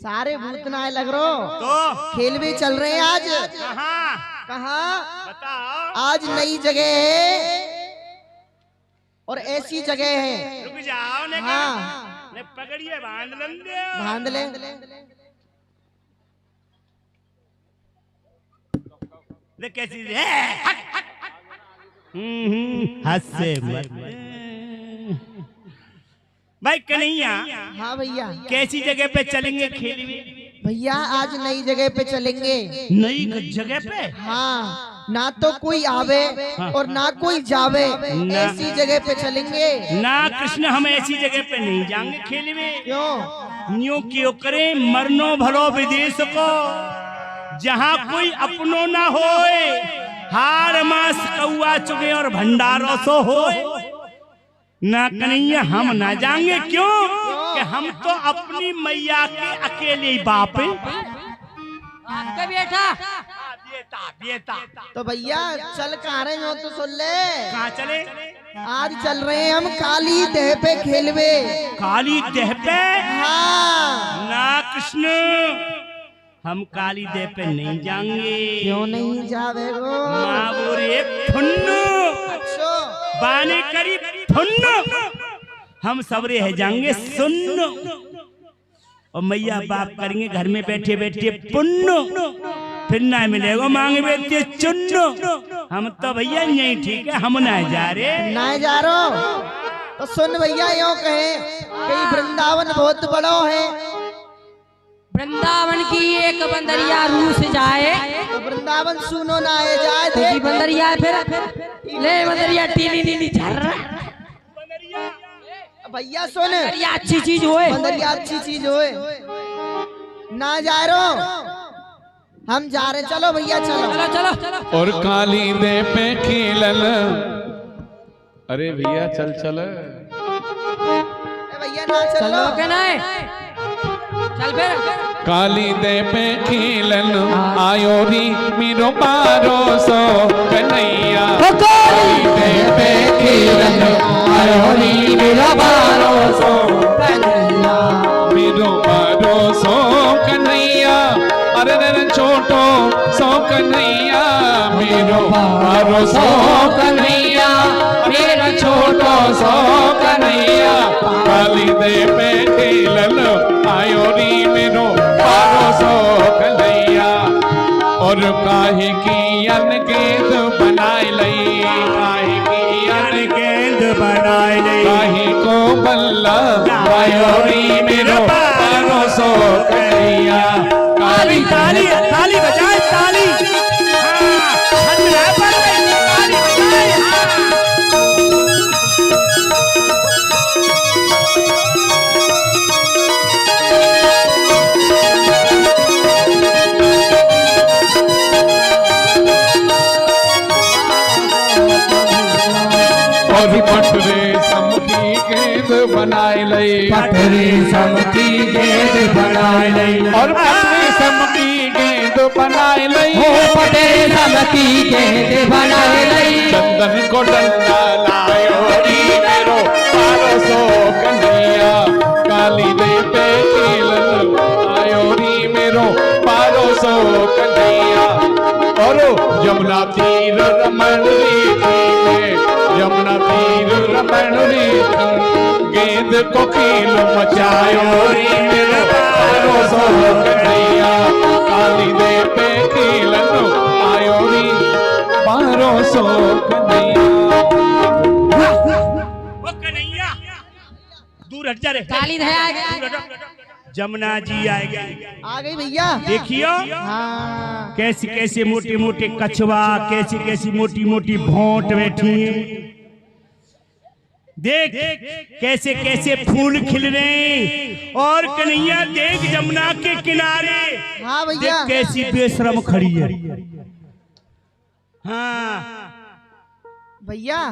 सारे भूत ना लग रो। तो खेलवे चल रहे हैं आज। कहाँ? कहाँ? बताओ। आज नई जगह है और ऐसी जगह है। रुक जाओ ने हाँ ने पकड़िए बांध लंदे। बांध ले। ले कैसी है? हंसे मत। भाई कन्हैया, हाँ भैया। कैसी जगह पे चलेंगे खेलने? भैया आज नई जगह पे चलेंगे। नई जगह पे? हाँ, ना तो कोई आवे और ना कोई जावे, ऐसी जगह पे चलेंगे। ना कृष्ण, हम ऐसी जगह पे नहीं जाएंगे खेल में। क्यों? न्यू क्यों करें मरनो भलो विदेश को, जहाँ कोई अपनो ना होए, हार मास कौआ चुगे और भंडारों सो होए। ना कन्हैया हम ना जाएंगे। क्यों? कि हम तो अपनी मैया के अकेले ही बाप हैं। आपका बेटा बेटा तो भैया चल कहाँ रहे हो तो सुन ले। कहाँ चले? आज चल रहे हैं हम काली देह पे खेलवे। काली देह पे? हाँ। ना कृष्ण, हम काली देह पे नहीं जाएंगे। क्यों नहीं जावे गो? माँ बोरे फुन्नू अच्छा बाने करी फुन्नू, हम सबरे है जाएंगे सुन्नू, और मैया बाप करेंगे घर में बैठे बैठे पुन्नू, फिर ना मिलेगा मांगे बैठे चुन्नू। हम तो भैया यही ठीक है, हम ना जा रहे। ना जा रहो तो सुन भैया, यूं कहे कि वृंदावन बहुत बड़ो है। वृंदावन की एक बंदरिया रूस जाए तो वृंदावन सुनो ना है जाए तो बंदरिया फिर ले बंदरिया टीली नीली झर। भैया सुन, बंदरिया अच्छी चीज होए, बंदरिया अच्छी चीज होए। ना जा रहो, हम जा रहे। चलो भैया चलो चलो चलो चलो। और काली दे पे खेलन। अरे भैया चल चल। भैया ना चलो के नहीं चल फिर। काली दे पे खेलन आयो री मेरो बारो सो कन्हैया। काली दे पे खेलन आयो री मेरो बारो सो कन्हैया। मेरो बारो सो कन्हैया, अरे रे छोटो सो कन्हैया। मेरो बारो सो कन्हैया, मेरा छोटो सो कन्हैया। काली दे पे खेलन आयो री मेरो बारो सो कन्हैया। और काहे की अनगेंद बनाए लई, काहे की अनगेंद बनाए लई। काहे को बल्ला आयो री मेरो बारो सो कन्हैया। काली ताली ताली बजाए ताली। हाँ, हल्ला पर ताली बजाए। हाँ। और पटरे समकी गेंद बनाए लई, पटरे समकी गेंद बनाए लई। और पटरे समकी गेंद बनाए लई, हो पटरे समकी गेंद बनाए लई। चंदन को डंडा लायो री मेरो बारो सो कन्हैया। काली दे पे खेलन आयो री मेरो बारो सो कन्हैया। और यमुना तीर रमण रीति में, यमुना तीर रमण रीति, गेंद को खेल मचायो री मेरो बारो सो कन्हैया। काली दे पे खेलन आयो री बारो सो कन्हैया। वो कन्हैया दूर हट जा रे। काली दे आएगा। जमुना जी आएगी। आ गई भैया। देखियो हाँ। कैसी कैसे मोटे मोटे कछुआ, कैसी कैसी मोटी मोटी भोंट बैठी हैं। देख कैसे कैसे फूल खिल रहे हैं। और कन्हैया देख जमुना के किनारे, हाँ भैया। देख कैसी बेशरम खड़ी है। हाँ भैया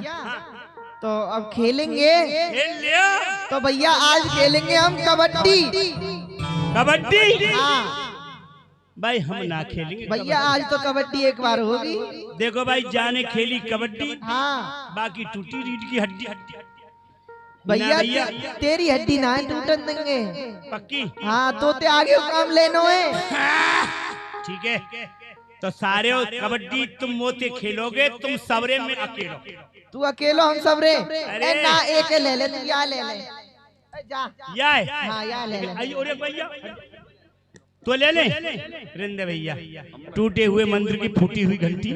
तो अब खेलेंगे। खेल लिया। तो भैया आज खेलेंगे हम कबड्डी। कबड्डी? हाँ भाई हम ना खेलेंगे भैया, आज तो कबड्डी एक बार होगी। देखो भाई, जाने खेली कबड्डी, हाँ बाकी टूटी रीढ़ की हड्डी। भैया तेरी हड्डी ना टूटन देंगे पक्की? हाँ तो ते आगे काम लेनो है। ठीक है, तो सारे कबड्डी तुम मोते खेलोगे, तुम सबरे में अकेलो। तू अकेलो हम सबरे। अरे ना एक ले ले, तू या ले ले जा। या हाँ या ले ले। आई और भैया तो ले ले। रिंदे भैया, टूटे हुए मंदिर की फूटी हुई घंटी।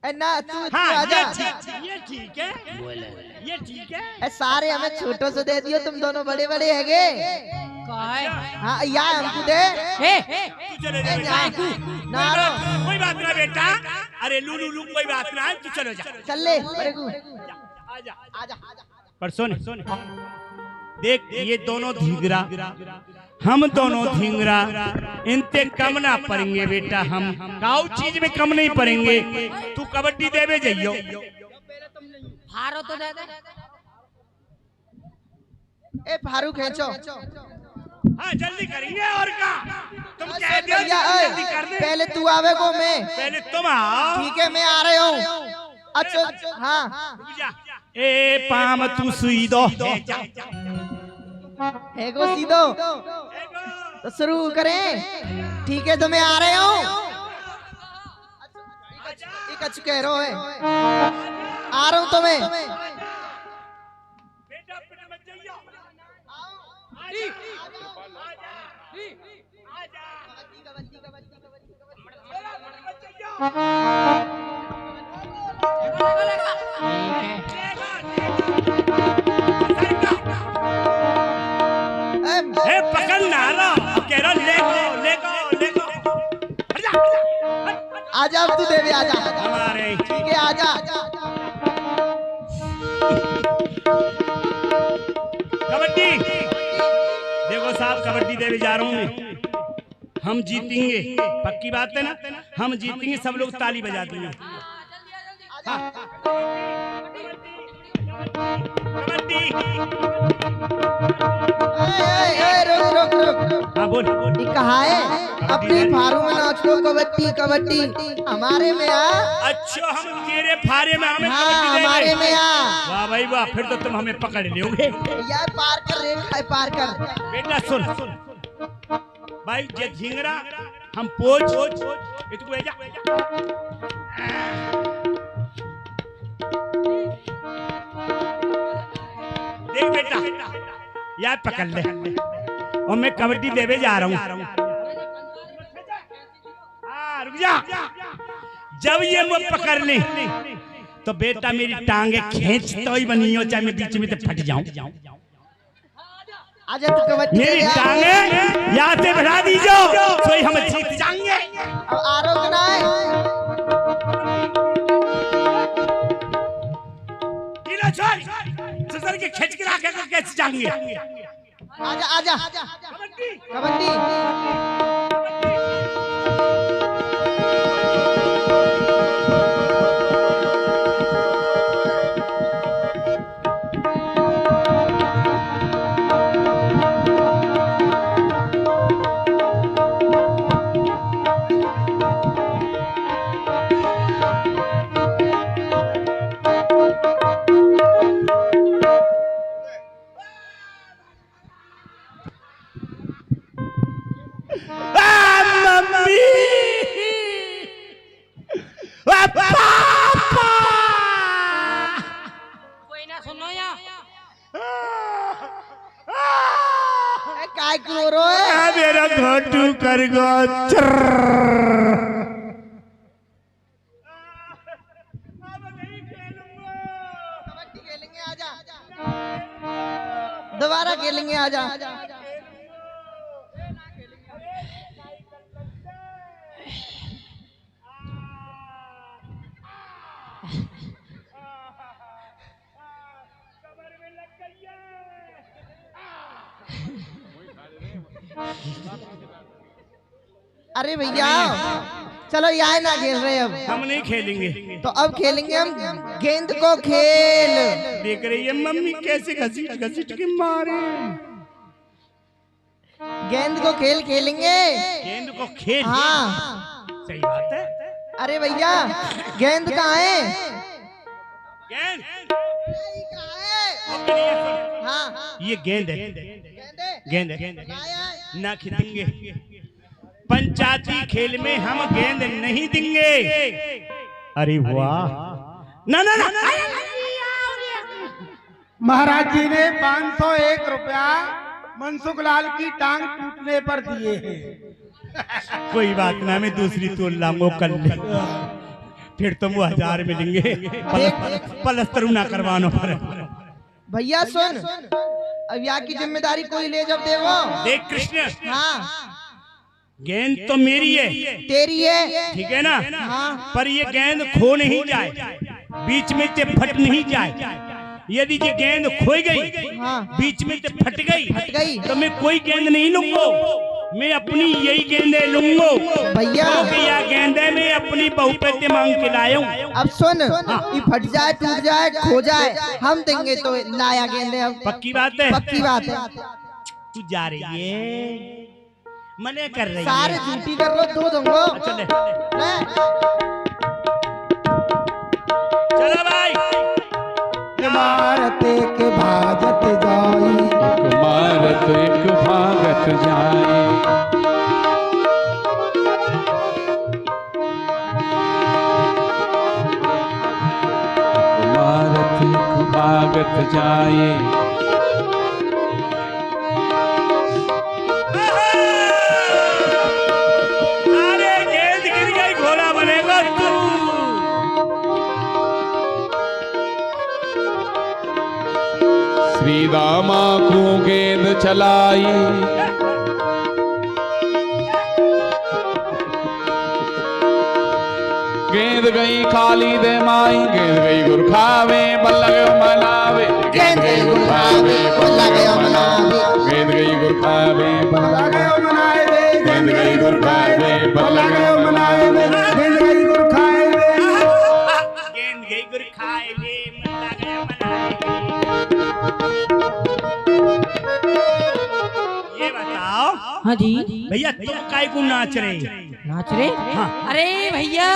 ना तू हाँ आजा। ये ठीक है, ये ठीक है। सारे हमें छोटों से दे दियो, तुम दोनों बड़े बड़े हैगे। हाँ या हमको दे। तू चले जा बेटा। ना रो कोई बात ना बेटा, अरे लू लू लू कोई बात ना, तू चलो जा। चल ले बड़े को। आजा आजा पर सुन देख, ये दोनों धिंगरा, हम दोनों धिंगरा, इनते कम ना पड़ेंगे बेटा। हम काउ चीज में कम नहीं पड़ेंगे। तू कबड्डी देवे जाइयो। हारो तो दे दे। ए फारू खींचो। हाँ जल्दी करेंगे और का, तुम कह दियो भैया, जल्दी कर दे। पहले तू आवे को मैं। पहले तुम आओ। ठीक है मैं आ रहा हूँ। अच्छा हाँ रुक जा। ए पाम तू सुई दो। है गो सीधो तो शुरू करें। ठीक है तो मैं आ रहा हूँ। एक अच्छी कह रहा है, आ रहा हूँ तो मैं। ए पकड़ ना रहा, कह रहा ले गो ले गो ले गो। हट जा, हट। आजा अब तू देवी आजा। हमारे ठीक है आजा। कबड्डी देखो साहब, कबड्डी देवे जा रहा हूँ मैं। हम जीतेंगे, पक्की बात है ना, हम जीतेंगे। सब लोग ताली बजा देंगे। हाँ। कबड्डी रुक रुक रुक। हाँ बोल। ये कहा है अपने फारू में नाच लो कबड्डी कबड्डी। हमारे में आ। अच्छा हम तेरे फारे में हमें हाँ कबड्डी देंगे। हमारे में आ। वाह भाई वाह, फिर तो तुम हमें पकड़ लोगे। यार पार कर रे, खाए पार कर। बेटा सुन भाई, जे झिंगरा हम पोच इतको जा। देख बेटा यार पकड़ ले, और मैं कबड्डी देवे जा रहा हूँ। रुक जा। जब ये मैं पकड़ ले तो बेटा मेरी टांगे खींच तो ही बनी हो, चाहे मैं बीच में तो फट जाऊं। आजा तू कबड्डी मेरी टांगे यहाँ से बढ़ा दीजिए, तो ही हम जीत जाएंगे। अब आरोग ना है। ससुर के खींच के लाके तो कैसे जाएंगे। आजा आजा कबड्डी। कोई ना सुनो या। काय क्रो रो है? मेरा घोटू कर गो। कबड्डी खेलेंगे आजा। दोबारा खेलेंगे आजा। अरे भैया चलो यहाँ ना खेल रहे अब। हम नहीं खेलेंगे। तो अब खेलेंगे हम गेंद को खेल। देख रही है मम्मी कैसे घसीट घसीट के मारे। गेंद को खेल खेलेंगे। गेंद को खेल। हाँ सही बात है। अरे भैया गेंद कहाँ है? गेंद हाँ ये गेंद है, गेंद है ना खिलेंगे। पंचायती खेल में हम गेंद नहीं देंगे। अरे वाह ना ना ना। महाराज जी ने 501 रुपया मनसुख लाल की टांग टूटने पर दिए हैं। कोई बात ना, मैं दूसरी तोड़ लाऊंगा कल। फिर तुम वो 1000 मिलेंगे पलस्तरू ना करवानो पर। भैया सुन, अब यहाँ की जिम्मेदारी कोई ले जब देवो। देख कृष्ण, हाँ गेंद तो मेरी है, तेरी है, ठीक है ना? हाँ। पर ये गेंद खो नहीं जाए, बीच में से फट नहीं जाए। यदि ये गेंद खोई गई, हाँ। बीच में से फट गई। तो मैं कोई गेंद नहीं लूंगा, मैं अपनी यही गेंदे लूंगा भैया। क्योंकि यह गेंदे मैं अपनी बहू पे मांग के लाया हूँ। अब सुन, ये फट जाए, टूट जाए, खो जाए, हम देंगे तो लाया गेंदे। अब पक्की बात है? पक्की बात है। तू जा रही है, मने कर रही सारे है। झूठी कर लो, दो दूंगो। चले ले। चलो भाई। मारते के भाजत जाई, एक मारत एक भागत जाए। मारत एक भागत जाए। अरे गेंद गिर गई, घोड़ा बनेगा तू। श्री रामा को गेंद चलाई, गेंद गई काली दे माई, गेंद गई गुरखावे बल्ला गयो मनावे, गेंद गई गुरखावे बल्ला गयो मनावे, गेंद गई गुरखावे बल्ला गयो मनावे, गेंद गई गुरखावे बल्ला गयो मनावे, गेंद गई गुरखाए वे। गेंद गई गुर खाए ले, मल्ला गया मनाए। ये बताओ हाँ जी, भैया, तुम काय को नाच रहे? नाच रहे? हाँ। अरे भैया,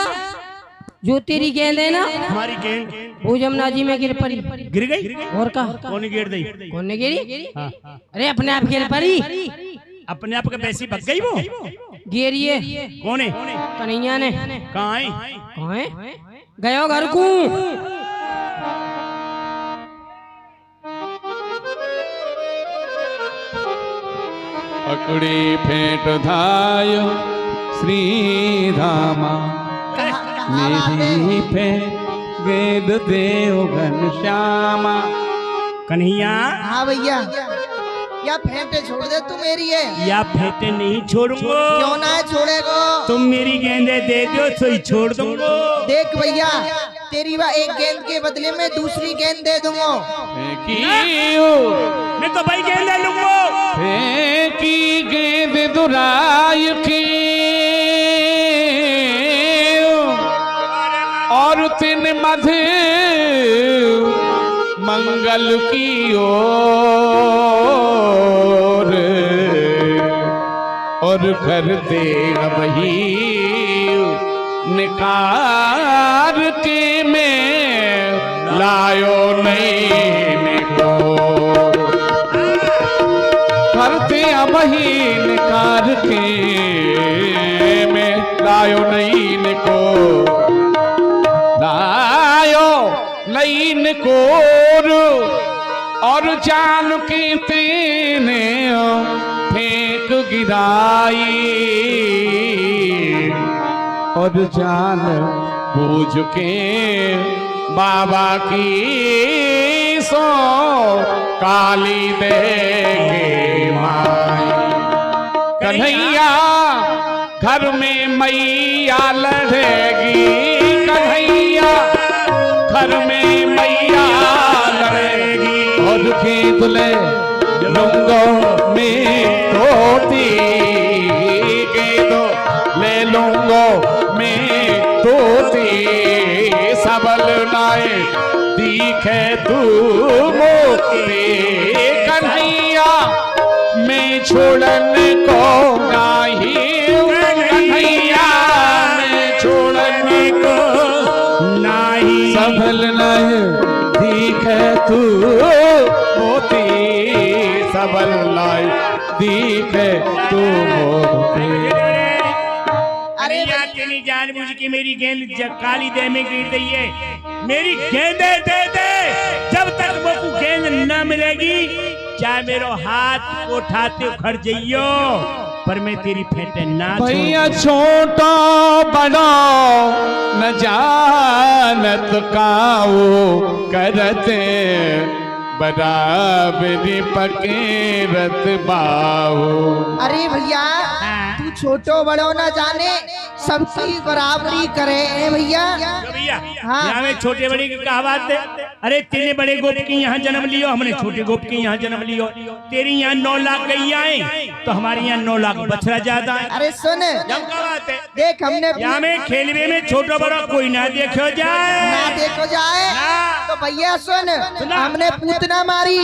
जो तेरी गेंद है ना, हमारी गेंद वो जमुना जी में गिर पड़ी। गिर गई? और का कौन गिर गई? कौन ने गिरी? हाँ। अरे अपने आप गिर पड़ी। अपने आप के पैसे भग गई वो? गिरिए कौन है? कन्हैया ने। कहाँ है? कहाँ है? गयो घर को। अकड़ी फेंट धायो श्री रामा, मेरी पे गेंद देव घनश्यामा। कन्हैया, हाँ भैया, या फेंटे छोड़ दे, तू मेरी है। या फेंटे नहीं छोड़ूंगा। क्यों ना है छोड़ेगो? तुम मेरी गेंदे दे दो तो ही छोड़ दूंगा। देख भैया, तेरी एक गेंद के बदले में दूसरी गेंद दे दूंगा। मैं तो भाई गेंद ले लूंगा। की गेंद दुराय की और तिन मध्य मंगल की और घर दे वही निकार के में लायो नहीं को करते वही निकार के में लायो नहीं को लायो नहीं को और जान के तेने फेंक गिराई और जान बूझ के बाबा की सो काली देंगे माई। कन्हैया घर में मैया लड़ेगी, कन्हैया घर में मैया लड़ेगी और खेत ले लूंगो में तोती गेंदो ले लूंगो में तोती सबल नाए दिखे तू मोती। कन्हैया मैं छोड़न को नहीं, कन्हैया मैं छोड़न को नहीं सबल नाए दिखे तू मोती सबल नाए दिखे तू मोती। अरे यार, तेरी जानबूझ के मेरी गेंद काली दे में गिर गई है। मेरी गेंदे दे दे, जब तक वो गेंद न मिलेगी चाहे मेरो हाथ उठाते उखड़ जाइयो। पर मैं तेरी फेंटे ना भैया छोटा बड़ा न जानत काओ करते बराबरी पकेरत बाओ। अरे भैया तू छोटो बड़ो ना जाने सबकी बराबरी करे भैया। भैया हाँ। यहाँ में छोटे बड़े की क्या बात है? अरे तेरे बड़े गोप की यहाँ जन्म लियो, हमने छोटे गोप की यहाँ जन्म लियो। तेरी यहाँ 9 लाख गैयाएं तो हमारे यहाँ 9 लाख बछड़ा ज्यादा है। अरे सुन जब क्या बात है? देख हमने यहाँ में खेलवे में छोटा बड़ा कोई ना देखो जाए, ना देखो जाए ना। तो भैया सुन हमने पूतना मारी,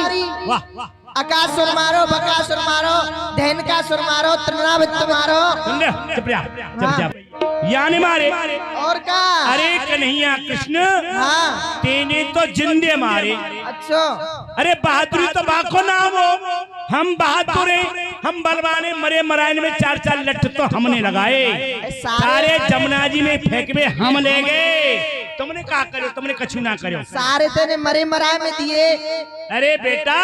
वाह वाह, अकासुर मारो, बकासुर मारो, धैनकासुर मारो, तृणावित मारो। सुन ले, चुप रहा, चुप जा। यानी मारे और का? अरे कन्हैया कृष्ण, हाँ तेने तो जिंदे मारे। अच्छा अरे बहादुरी तो बाको नाम हो, हम बहादुर हैं, हम बलवाने मरे मराने में 4-4 लठ तो हमने लगाए, सारे जमुना जी में फेंक में हम ले गए। तुमने क्या करो? तुमने कछु ना करो, सारे तेने मरे मराए में दिए। अरे बेटा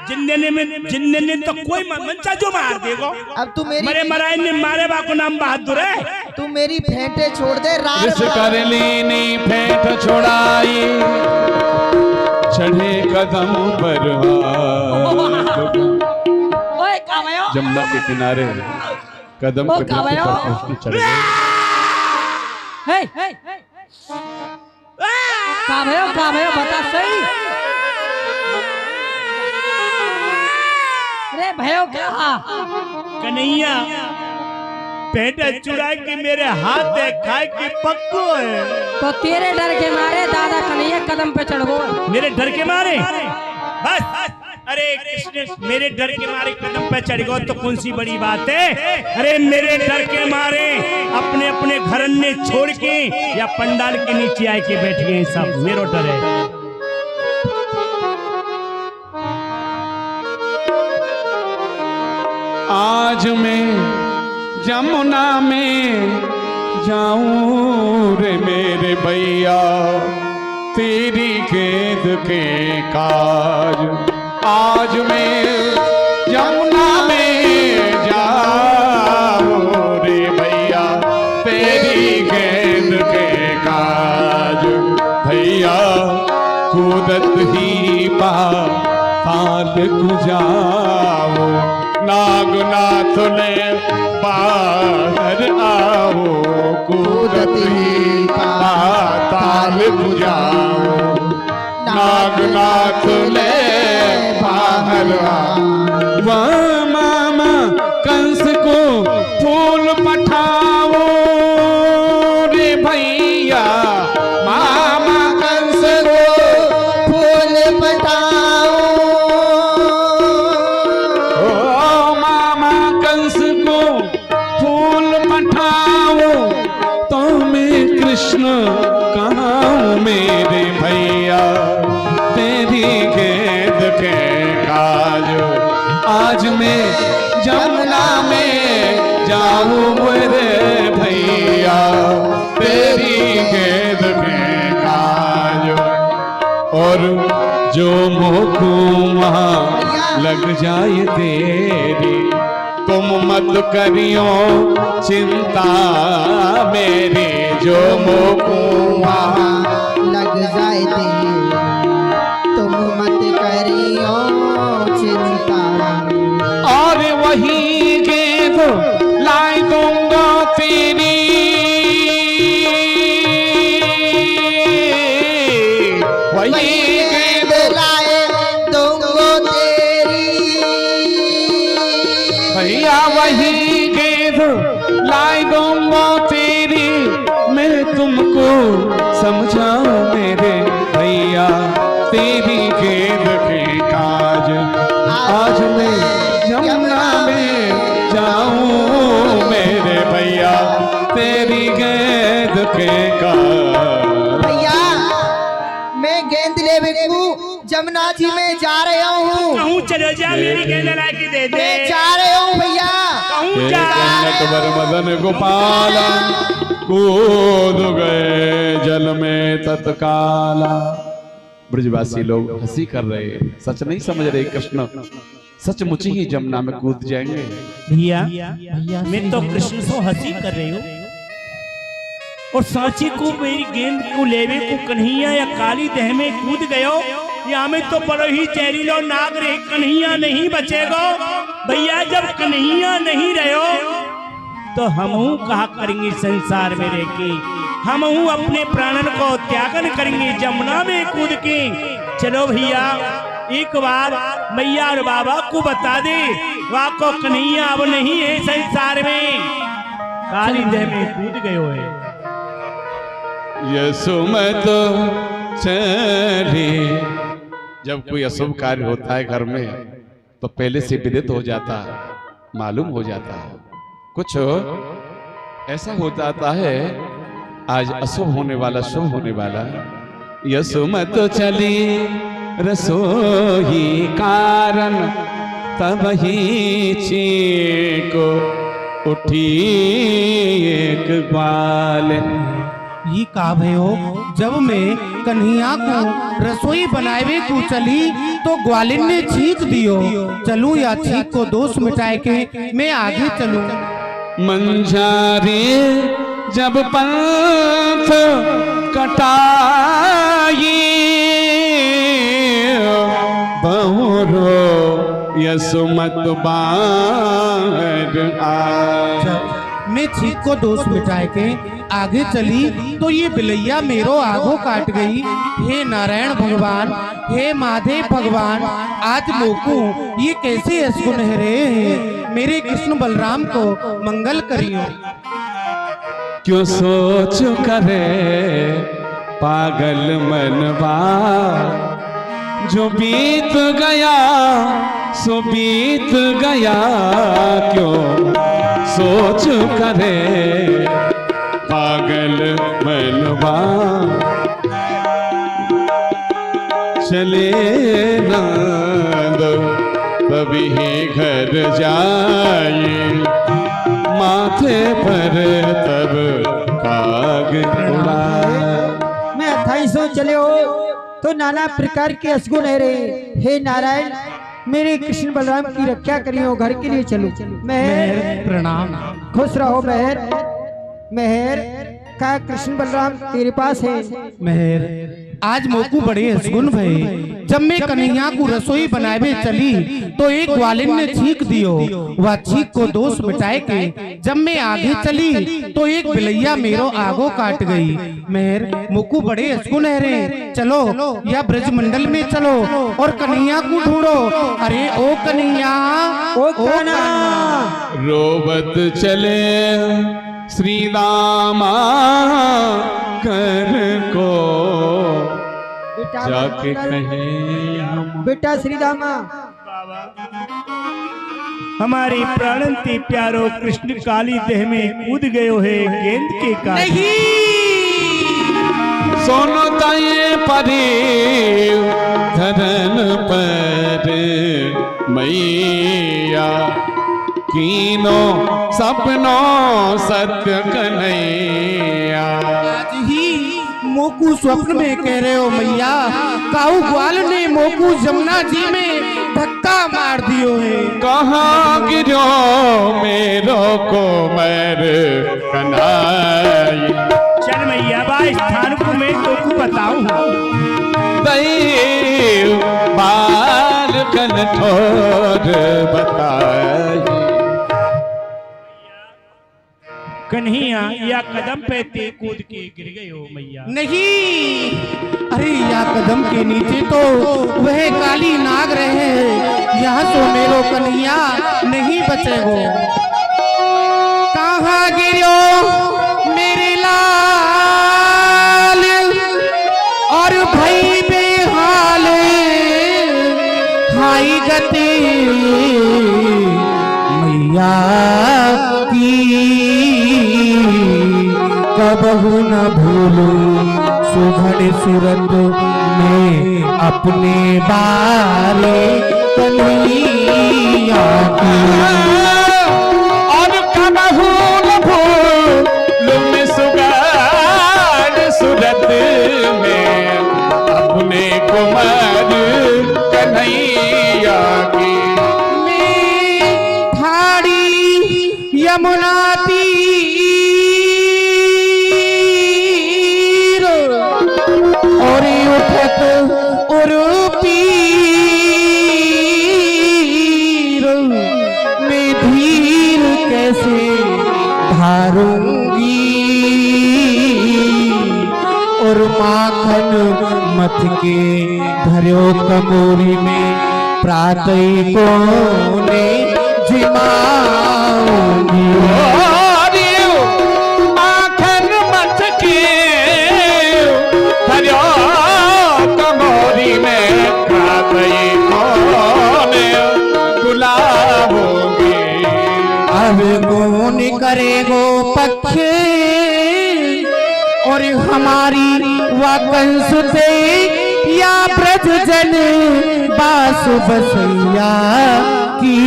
जिंदे ने तो कोई मंचा जो मार देगो। अब तू मेरी मरे मराए ने मारे बाको नाम बहादुर है। तू मेरी फेंटे छोड़ दे। रिस कर लीनी फेंट छोड़ाई चढ़े कदम पर ओए कावयो जमुना के किनारे कदम ओ, कदम कावयो। पर पहुंचने चढ़ गए। हे कावयो बता सही। अरे भयो क्या? कन्हैया पेटा चुरा के मेरे हाथ है, खाए की पक्को है। तो तेरे डर के मारे दादा कन्हैया कदम पे चढ़ गो। मेरे डर के मारे बस? अरे कृष्ण मेरे डर के मारे कदम पे चढ़ गो तो कौन सी बड़ी बात है? अरे मेरे डर के मारे अपने अपने घर ने छोड़ के या पंडाल के नीचे आए के बैठ गए सब, मेरा डर है। आज मैं जमुना में जाऊं रे मेरे भैया तेरी गेंद के काज। आज मैं जमुना में जाऊं रे भैया तेरी गेंद के काज। भैया कूदत ही पाल गुजाओ नागनाथ ने बाहर आओ कूदत ही पाताल बुझाओ नागनाथ ने बाहर आओ। वह मामा कंस को फूल पठाओ रे भैया मामा कंस को फूल पटाओ। कृष्ण कहाँ मेरे भैया तेरी गेंद के काज। आज मैं जमुना में जाऊं रे भैया तेरी गेंद के काज। और जो मोकू वहाँ लग जाए तेरी तुम मत करियो चिंता मेरी। जो मोकू वहाँ लग जाए तेरी तुम मत करियो चिंता। और वही गेंद लाई दूंगा तेरी वही गेंद लाए दूंगा तेरी। भैया वही गेंद लाई दूंगा तेरी। मैं तुमको समझाऊं मेरे भैया तेरी गेंद के काज। आज मैं जमुना में जाऊं मेरे भैया तेरी गेंद के काज। भैया मैं गेंद ले बिकू जमुना जी में जा रहा हूँ। कहूँ चलो जा, मेरी गेंद ला के दे दे। मैं जा रहा हूँ भैया। कहूँ जा। नटवर मदन गोपाल कूद गए जल में तत्काला। ब्रजवासी लोग हंसी कर रहे, सच नहीं समझ रहे कृष्ण सचमुच ही जमुना में कूद जाएंगे। भैया मैं तो कृष्ण से हंसी कर रही हूँ और सांची को मेरी गेंद को लेवे को कन्हैया या काली देह में कूद गयो, या में तो बड़ो ही चेरीलो नाग रे कन्हैया नहीं बचेगो। भैया जब कन्हैया नहीं रहो तो हमहू कहा करेंगे संसार में रह के, हमहू अपने प्राणन को त्यागन करेंगे जमुना में कूद के। चलो भैया एक बार मैया और बाबा को बता दे, वहाँ को कन्हैया अब नहीं है संसार में, काली देह में कूद गयो है। यशोमत चली, जब कोई अशुभ कार्य होता है घर में तो पहले से विदित हो जाता, मालूम हो जाता है। कुछ ऐसा हो जाता है, आज अशुभ होने वाला शुभ होने वाला। यशोमत चली रसोई कारण, तब ही चीको उठी एक ग्वाल। ये का भयो, जब मैं कन्हैया को रसोई बनावे को चली तो ग्वालिन ने छींक दियो। चलूं या छींक को दोष मिटाए के मैं आगे चलूं। मंझारे जब पंथ कटाई, बहुरो यशोमत बाहर आ। मैं छींक को दोष मिटाए के आगे चली तो ये बिलैया मेरो आगो काट गई। हे नारायण भगवान, हे महादेव भगवान, आज मोकू ये कैसे असुनहरे हैं, मेरे कृष्ण बलराम को मंगल करियो। क्यों सोच करे पागल मनवा, जो बीत गया सो बीत गया। क्यों सोच करे पागल मनवा, चले नंद तभी घर जाए, माथे पर तब काग उड़ा। मैं 2800 चले हो तो नाना प्रकार के असगुन है रे। हे नारायण, मेरे कृष्ण बलराम की रक्षा करियो, घर के लिए चलो। मेहर प्रणाम। खुश रहो मेहर। मेहर का कृष्ण बलराम तेरे पास है। मेहर आज मोकू बड़े असगुन भये। जब मैं कन्हैया को रसोई बनावे चली तो एक ग्वालिन ने छींक दियो। वह छींक को दोष मिटाए के जब मैं आगे चली तो एक बिलैया मेरो आगो काट गई। मेहर मोकू बड़े असगुन है रे। चलो या ब्रज मंडल में चलो और कन्हैया को ढूंढो। अरे ओ कन्हैया, ओ कान्हा, रोबत चले श्री रामा कर को, जाके कहे हम। बेटा श्री रामा, हमारे प्राणंती प्यारो कृष्ण काली देह में कूद गयो है गेंद के कारण। सोनो ताये परी धरन पर मैया, कीनो सपनो सत्य कन्हैया। आज ही मोकू स्वप्न में कह रहे हो मैया, काऊ ग्वाल ने मोकू जमुना जी में धक्का मार दियो है। कहाँ गिरो मेरो को मैर कन्हैया। चल मैया बा स्थान को मैं तो बताऊं। दैव बाल कन ठोर बताई। कन्हैया या कदम पे ते कूद के गिर गए हो मैया। नहीं, अरे या कदम के नीचे तो वह काली नाग रहे हैं। यहाँ तो मेरो कन्हैया नहीं बचेगो। कहाँ गिरो मेरे लाल और भाई बेहाल, हाई गति मैया की कबहू न भूलूं सुघड़ सूरत में अपने बाले कन्हैया की। और कबहू न भूलूं सुघड़ सूरत में अपने कुमार कन्हैया की। माखन मथ के धर्यो कमोरी में प्रातः को ने जिमाऊंगी। माखन मथ के धर्यो कमोरी में प्रातः को ने बुलाऊंगी। अब कौन करेगो पक्ष और हमारी वाकंस से या ब्रज जन बास बसैया की।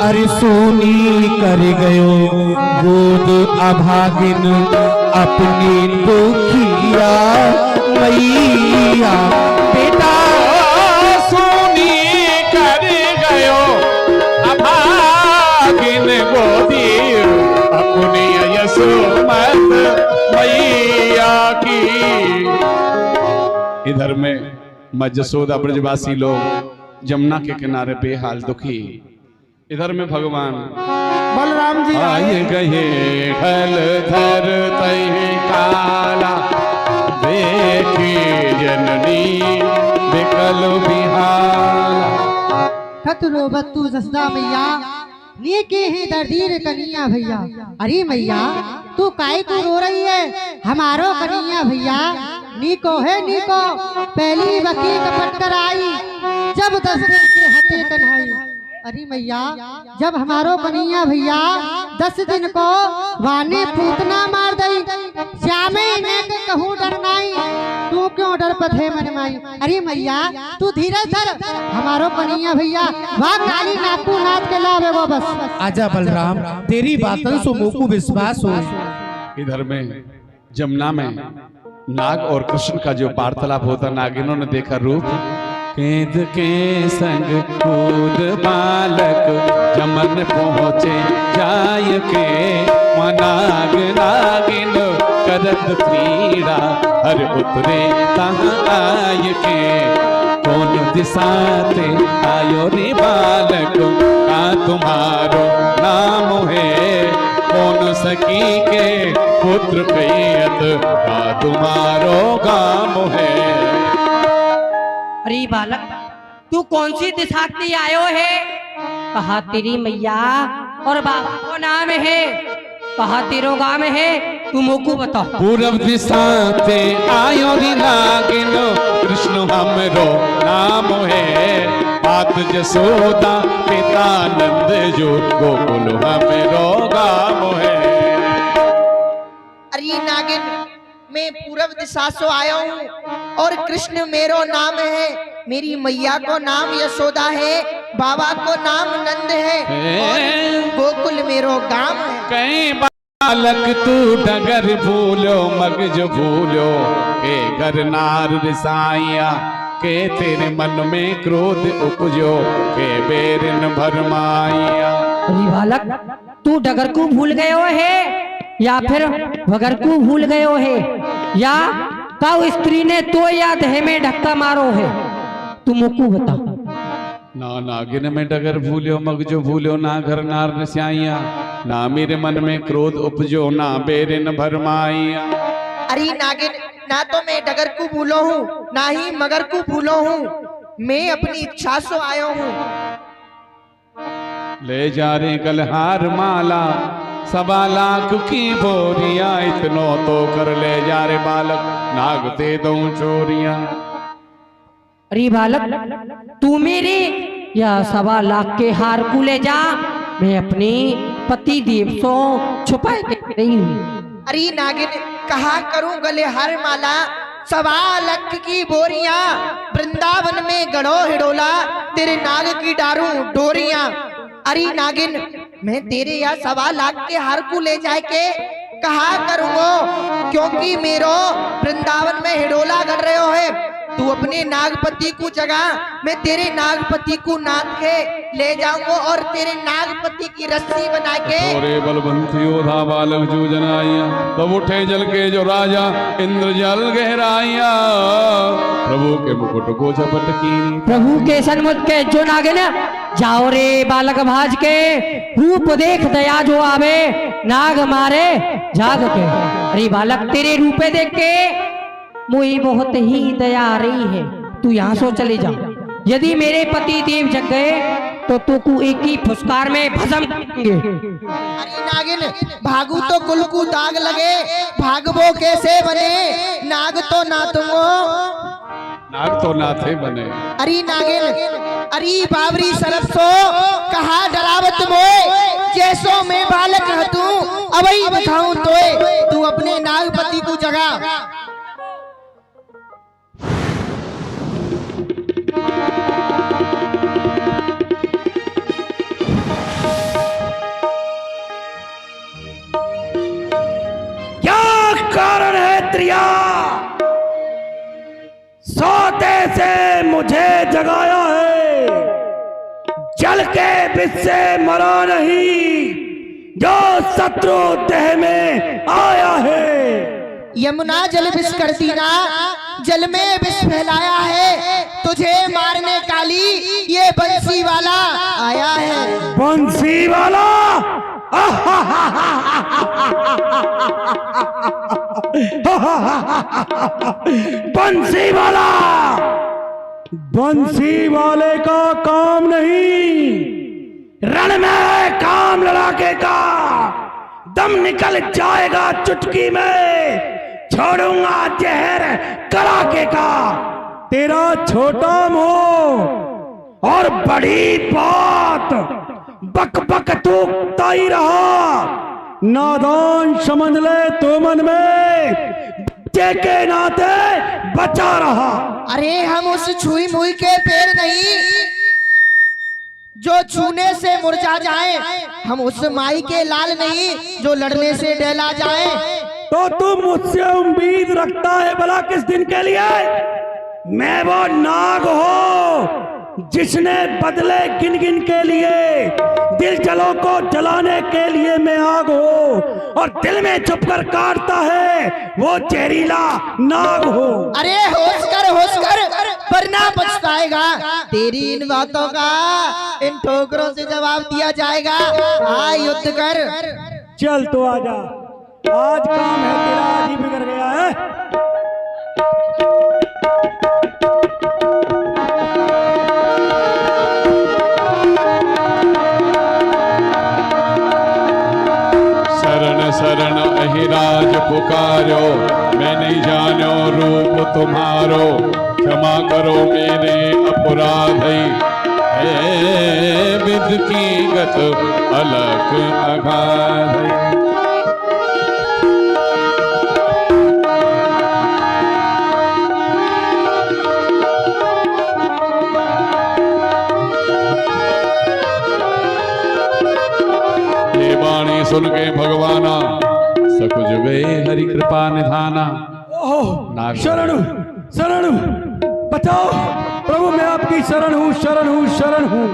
अरे सोनी कर गयो गोद अभागिन अपनी दुखिया मैया। बेटा सोनी कर गयो अभागिन गोदी अपनी यशोमत मैया की। इधर में जसोदा ब्रजवासी लोग जमुना के किनारे बेहाल दुखी। इधर में भगवान बलराम जी आए गए ढल धर तय काला देखी जननी विकल बिहाला। खतरो बत्तू जसदा मैया नीके है दर्दीर कनिया भैया। अरे मैया तू काहे को रो रही है? हमारो कनिया भैया नीको है नीको पहली बकी कपट कर आई जब 10 दिन के हते कन्हाई। अरे मैया जब हमारो कनिया भैया 10 दिन को वाने पूतना मार दई श्यामे ने कहूँ डरनाई तू क्यों डर पथे मन माई। अरे मैया तू धीरज धर हमारो कनिया भैया वहाँ काली नाकू नाथ के लावे वो बस। आजा बलराम तेरी बातन सो मोको विश्वास हो। इधर में जमुना में नाग और कृष्ण का जो वार्तालाप होता, नागिनों ने देखा रूप। केद के संग कूद बालक जमन पहुँचे जाय के मनाग नागिन करत पीड़ा हर उतरे तहाँ आय के। कौन दिशा ते आयो रे बालक का तुम्हारो नाम है। कौन सखी के पुत्र कैयत का तुम्हारो गाम है। अरे बालक तू कौन सी दिशा से आयो है? कहा तेरी मैया और बाबा को नाम है। कहा तेरो गाम है तू मोको बता। पूरब दिशा से आयो री नागिन कृष्ण हमरो नाम है। मात जसोदा पिता नंद जो गोकुल हमरो गाम है। अरे नागिन मैं पूर्व दिशा से आया हूँ और कृष्ण मेरो नाम है। मेरी मैया को नाम यशोदा है, बाबा को नाम नंद है और गोकुल मेरो गाम है। कई बालक तू डगर भूलो मगज भूलो के घर नार रिसाइया के तेरे मन में क्रोध उपजो के बेरिन भरमाइया। अरे बालक तू डगर को भूल गयो है या फिर वगर को भूल गयो है या काउ स्त्री ने तो या देह में धक्का मारो है? तू मुकू बता। ना नागिन में डगर भूलो मगजो भूलो ना घर नार रिसाइया ना मेरे मन में क्रोध उपजो ना बेरिन भरमाइया। अरे नागिन ना तो मैं डगर को भूलो हूँ ना ही मगर को भूलो हूँ। मैं अपनी इच्छा से आयो हूँ। ले जा रे गलहार माला 1.25 लाख की बोरिया इतनो तो कर ले जा रे बालक नाग ते दो चोरिया। अरे बालक तू मेरे या 1.25 लाख के हार को ले जा। मैं अपने पति देव से छुपा के रही हूँ। अरे नागिन कहा करूं गले हर माला 1.25 लाख की बोरियां वृंदावन में गढ़ो हिडोला तेरे नाग की डारू डोरियां। अरे नागिन मैं तेरे या 1.25 लाख के हार को ले जाए के कहा करूंगो क्योंकि मेरो वृंदावन में हिडोला कर रहे हो है। तू अपने नागपति को जगह मैं तेरे नागपति को नाथ के ले जाऊंगा और तेरे नागपति की रस्सी बना के थोड़े बलवंत योधा बालक जो जनाइया तब उठे जल के जो राजा इंद्र जल गहराइया। प्रभु के मुकुट को झपट की प्रभु के सन्मुख के जो नागिन जाओ रे बालक भाज के रूप देख दया जो आवे नाग मारे जाग के। अरे बालक, तेरे रूपे देख के मुझे बहुत ही दया आ रही है। तू यहाँ से चले जा। यदि मेरे पति देव जग गए तो तू को एक ही फुसकार में भस्म करेंगे। अरे नागिन, भागू तो कुल को दाग लगे, भागवो कैसे बने, नाग तो ना तुमो, नाग तो नाथे बने। अरे नागिन, अरे बाबरी सरफसो कहा डरावत मोए, जैसो मैं बालक हतू अवई बताऊं तोए, तू अपने नागपति को जगा। क्या कारण है त्रिया, सोते से मुझे जगाया है, जल के विष से मरा नहीं, जो शत्रु देह में आया है। यमुना जल विष कर दीना, जल में विष फैलाया है, तुझे मारने काली ये बंसी वाला आया है। बंसी वाला बंसी वाला, बंसी वाले का काम नहीं, रण में काम लड़ाके का, दम निकल जाएगा चुटकी में, छोड़ूंगा जहर कड़ाके का। तेरा छोटा मुंह और बड़ी बात, बक बक तू ताई रहा, नादान समझ ले तो मन में, बच्चे के नाते बचा रहा। अरे हम उस छुई मुई के पेड़ नहीं जो छूने से मुरझा जाए, हम उस माई के लाल नहीं जो लड़ने से डैला जाए। तो तुम मुझसे उम्मीद रखता है भला किस दिन के लिए? मैं वो नाग हो जिसने बदले गिन गिन के लिए, दिल जलों को जलाने के लिए मैं आग हो, और दिल में छुप कर काटता है वो जहरीला नाग हो। अरे होश कर वरना पछताएगा, तेरी इन बातों का इन ठोकरों से जवाब दिया जाएगा। आ युद्ध कर। चल तो आजा, आज काम है तेरा, आज ही बिगड़ गया है। शरण अहिराज पुकारो, मैं नहीं जानो रूप तुम्हारो, क्षमा करो मेरे अपराध, विध की गत अलग अगाध। सुन के भगवाना, सकुज वे हरि कृपा निधाना। ओह शरणु शरणु, बचाओ प्रभु, मैं आपकी शरण हूँ, शरण हूँ, शरण हूँ।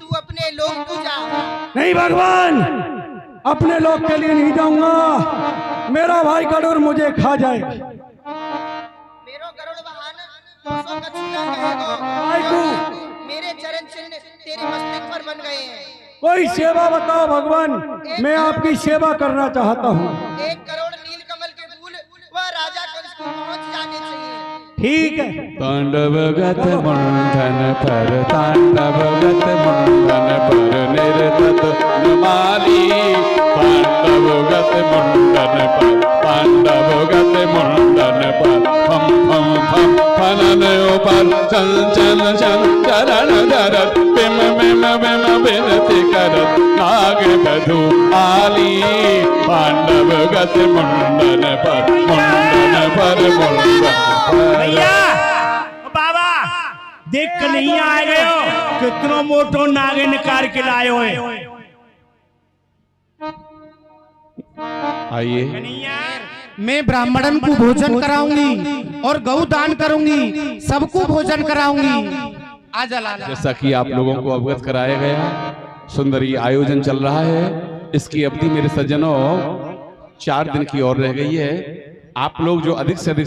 तू अपने लोग को जा। नहीं भगवान, अपने लोग के लिए नहीं जाऊंगा, मेरा भाई गरुड़ मुझे खा जाए। मेरो गरुड़ वाहन सो का छूना कहेगो, मेरे चरण चिन्ह तेरे मस्तक पर बन गए हैं। कोई सेवा बताओ भगवान, मैं आपकी सेवा करना चाहता हूँ। 1 करोड़ नीलकमल के फूल वह राजा कंस को पहुँच जाने चाहिए। ठीक है। तांडवगत मुंडन पर, तांडवगत मुंडन पर निर्तत नमाली, पांडवगत मुंडन पर, पांडवगत मुंडन पर, फम फम फम फनन पर, चंचल चरण धरत, पिम मिम बिम बिनति करत, नाग बधू आली, पांडवगत मुंडन पर, मुंडन पर, मुंडन भैया बाबा देख कन्हैया आ गए हो, कितनो मोटो नागे निकाल के लाए हो। आइए, मैं ब्राह्मणन को भोजन कराऊंगी और गौ दान करूंगी, सबको भोजन कराऊंगी। आजा लाला। जैसा कि आप लोगों को अवगत कराया गया, सुंदर ये आयोजन चल रहा है। इसकी अवधि मेरे सज्जनों 4 दिन की और रह गई है। आप लोग जो अधिक से अधिक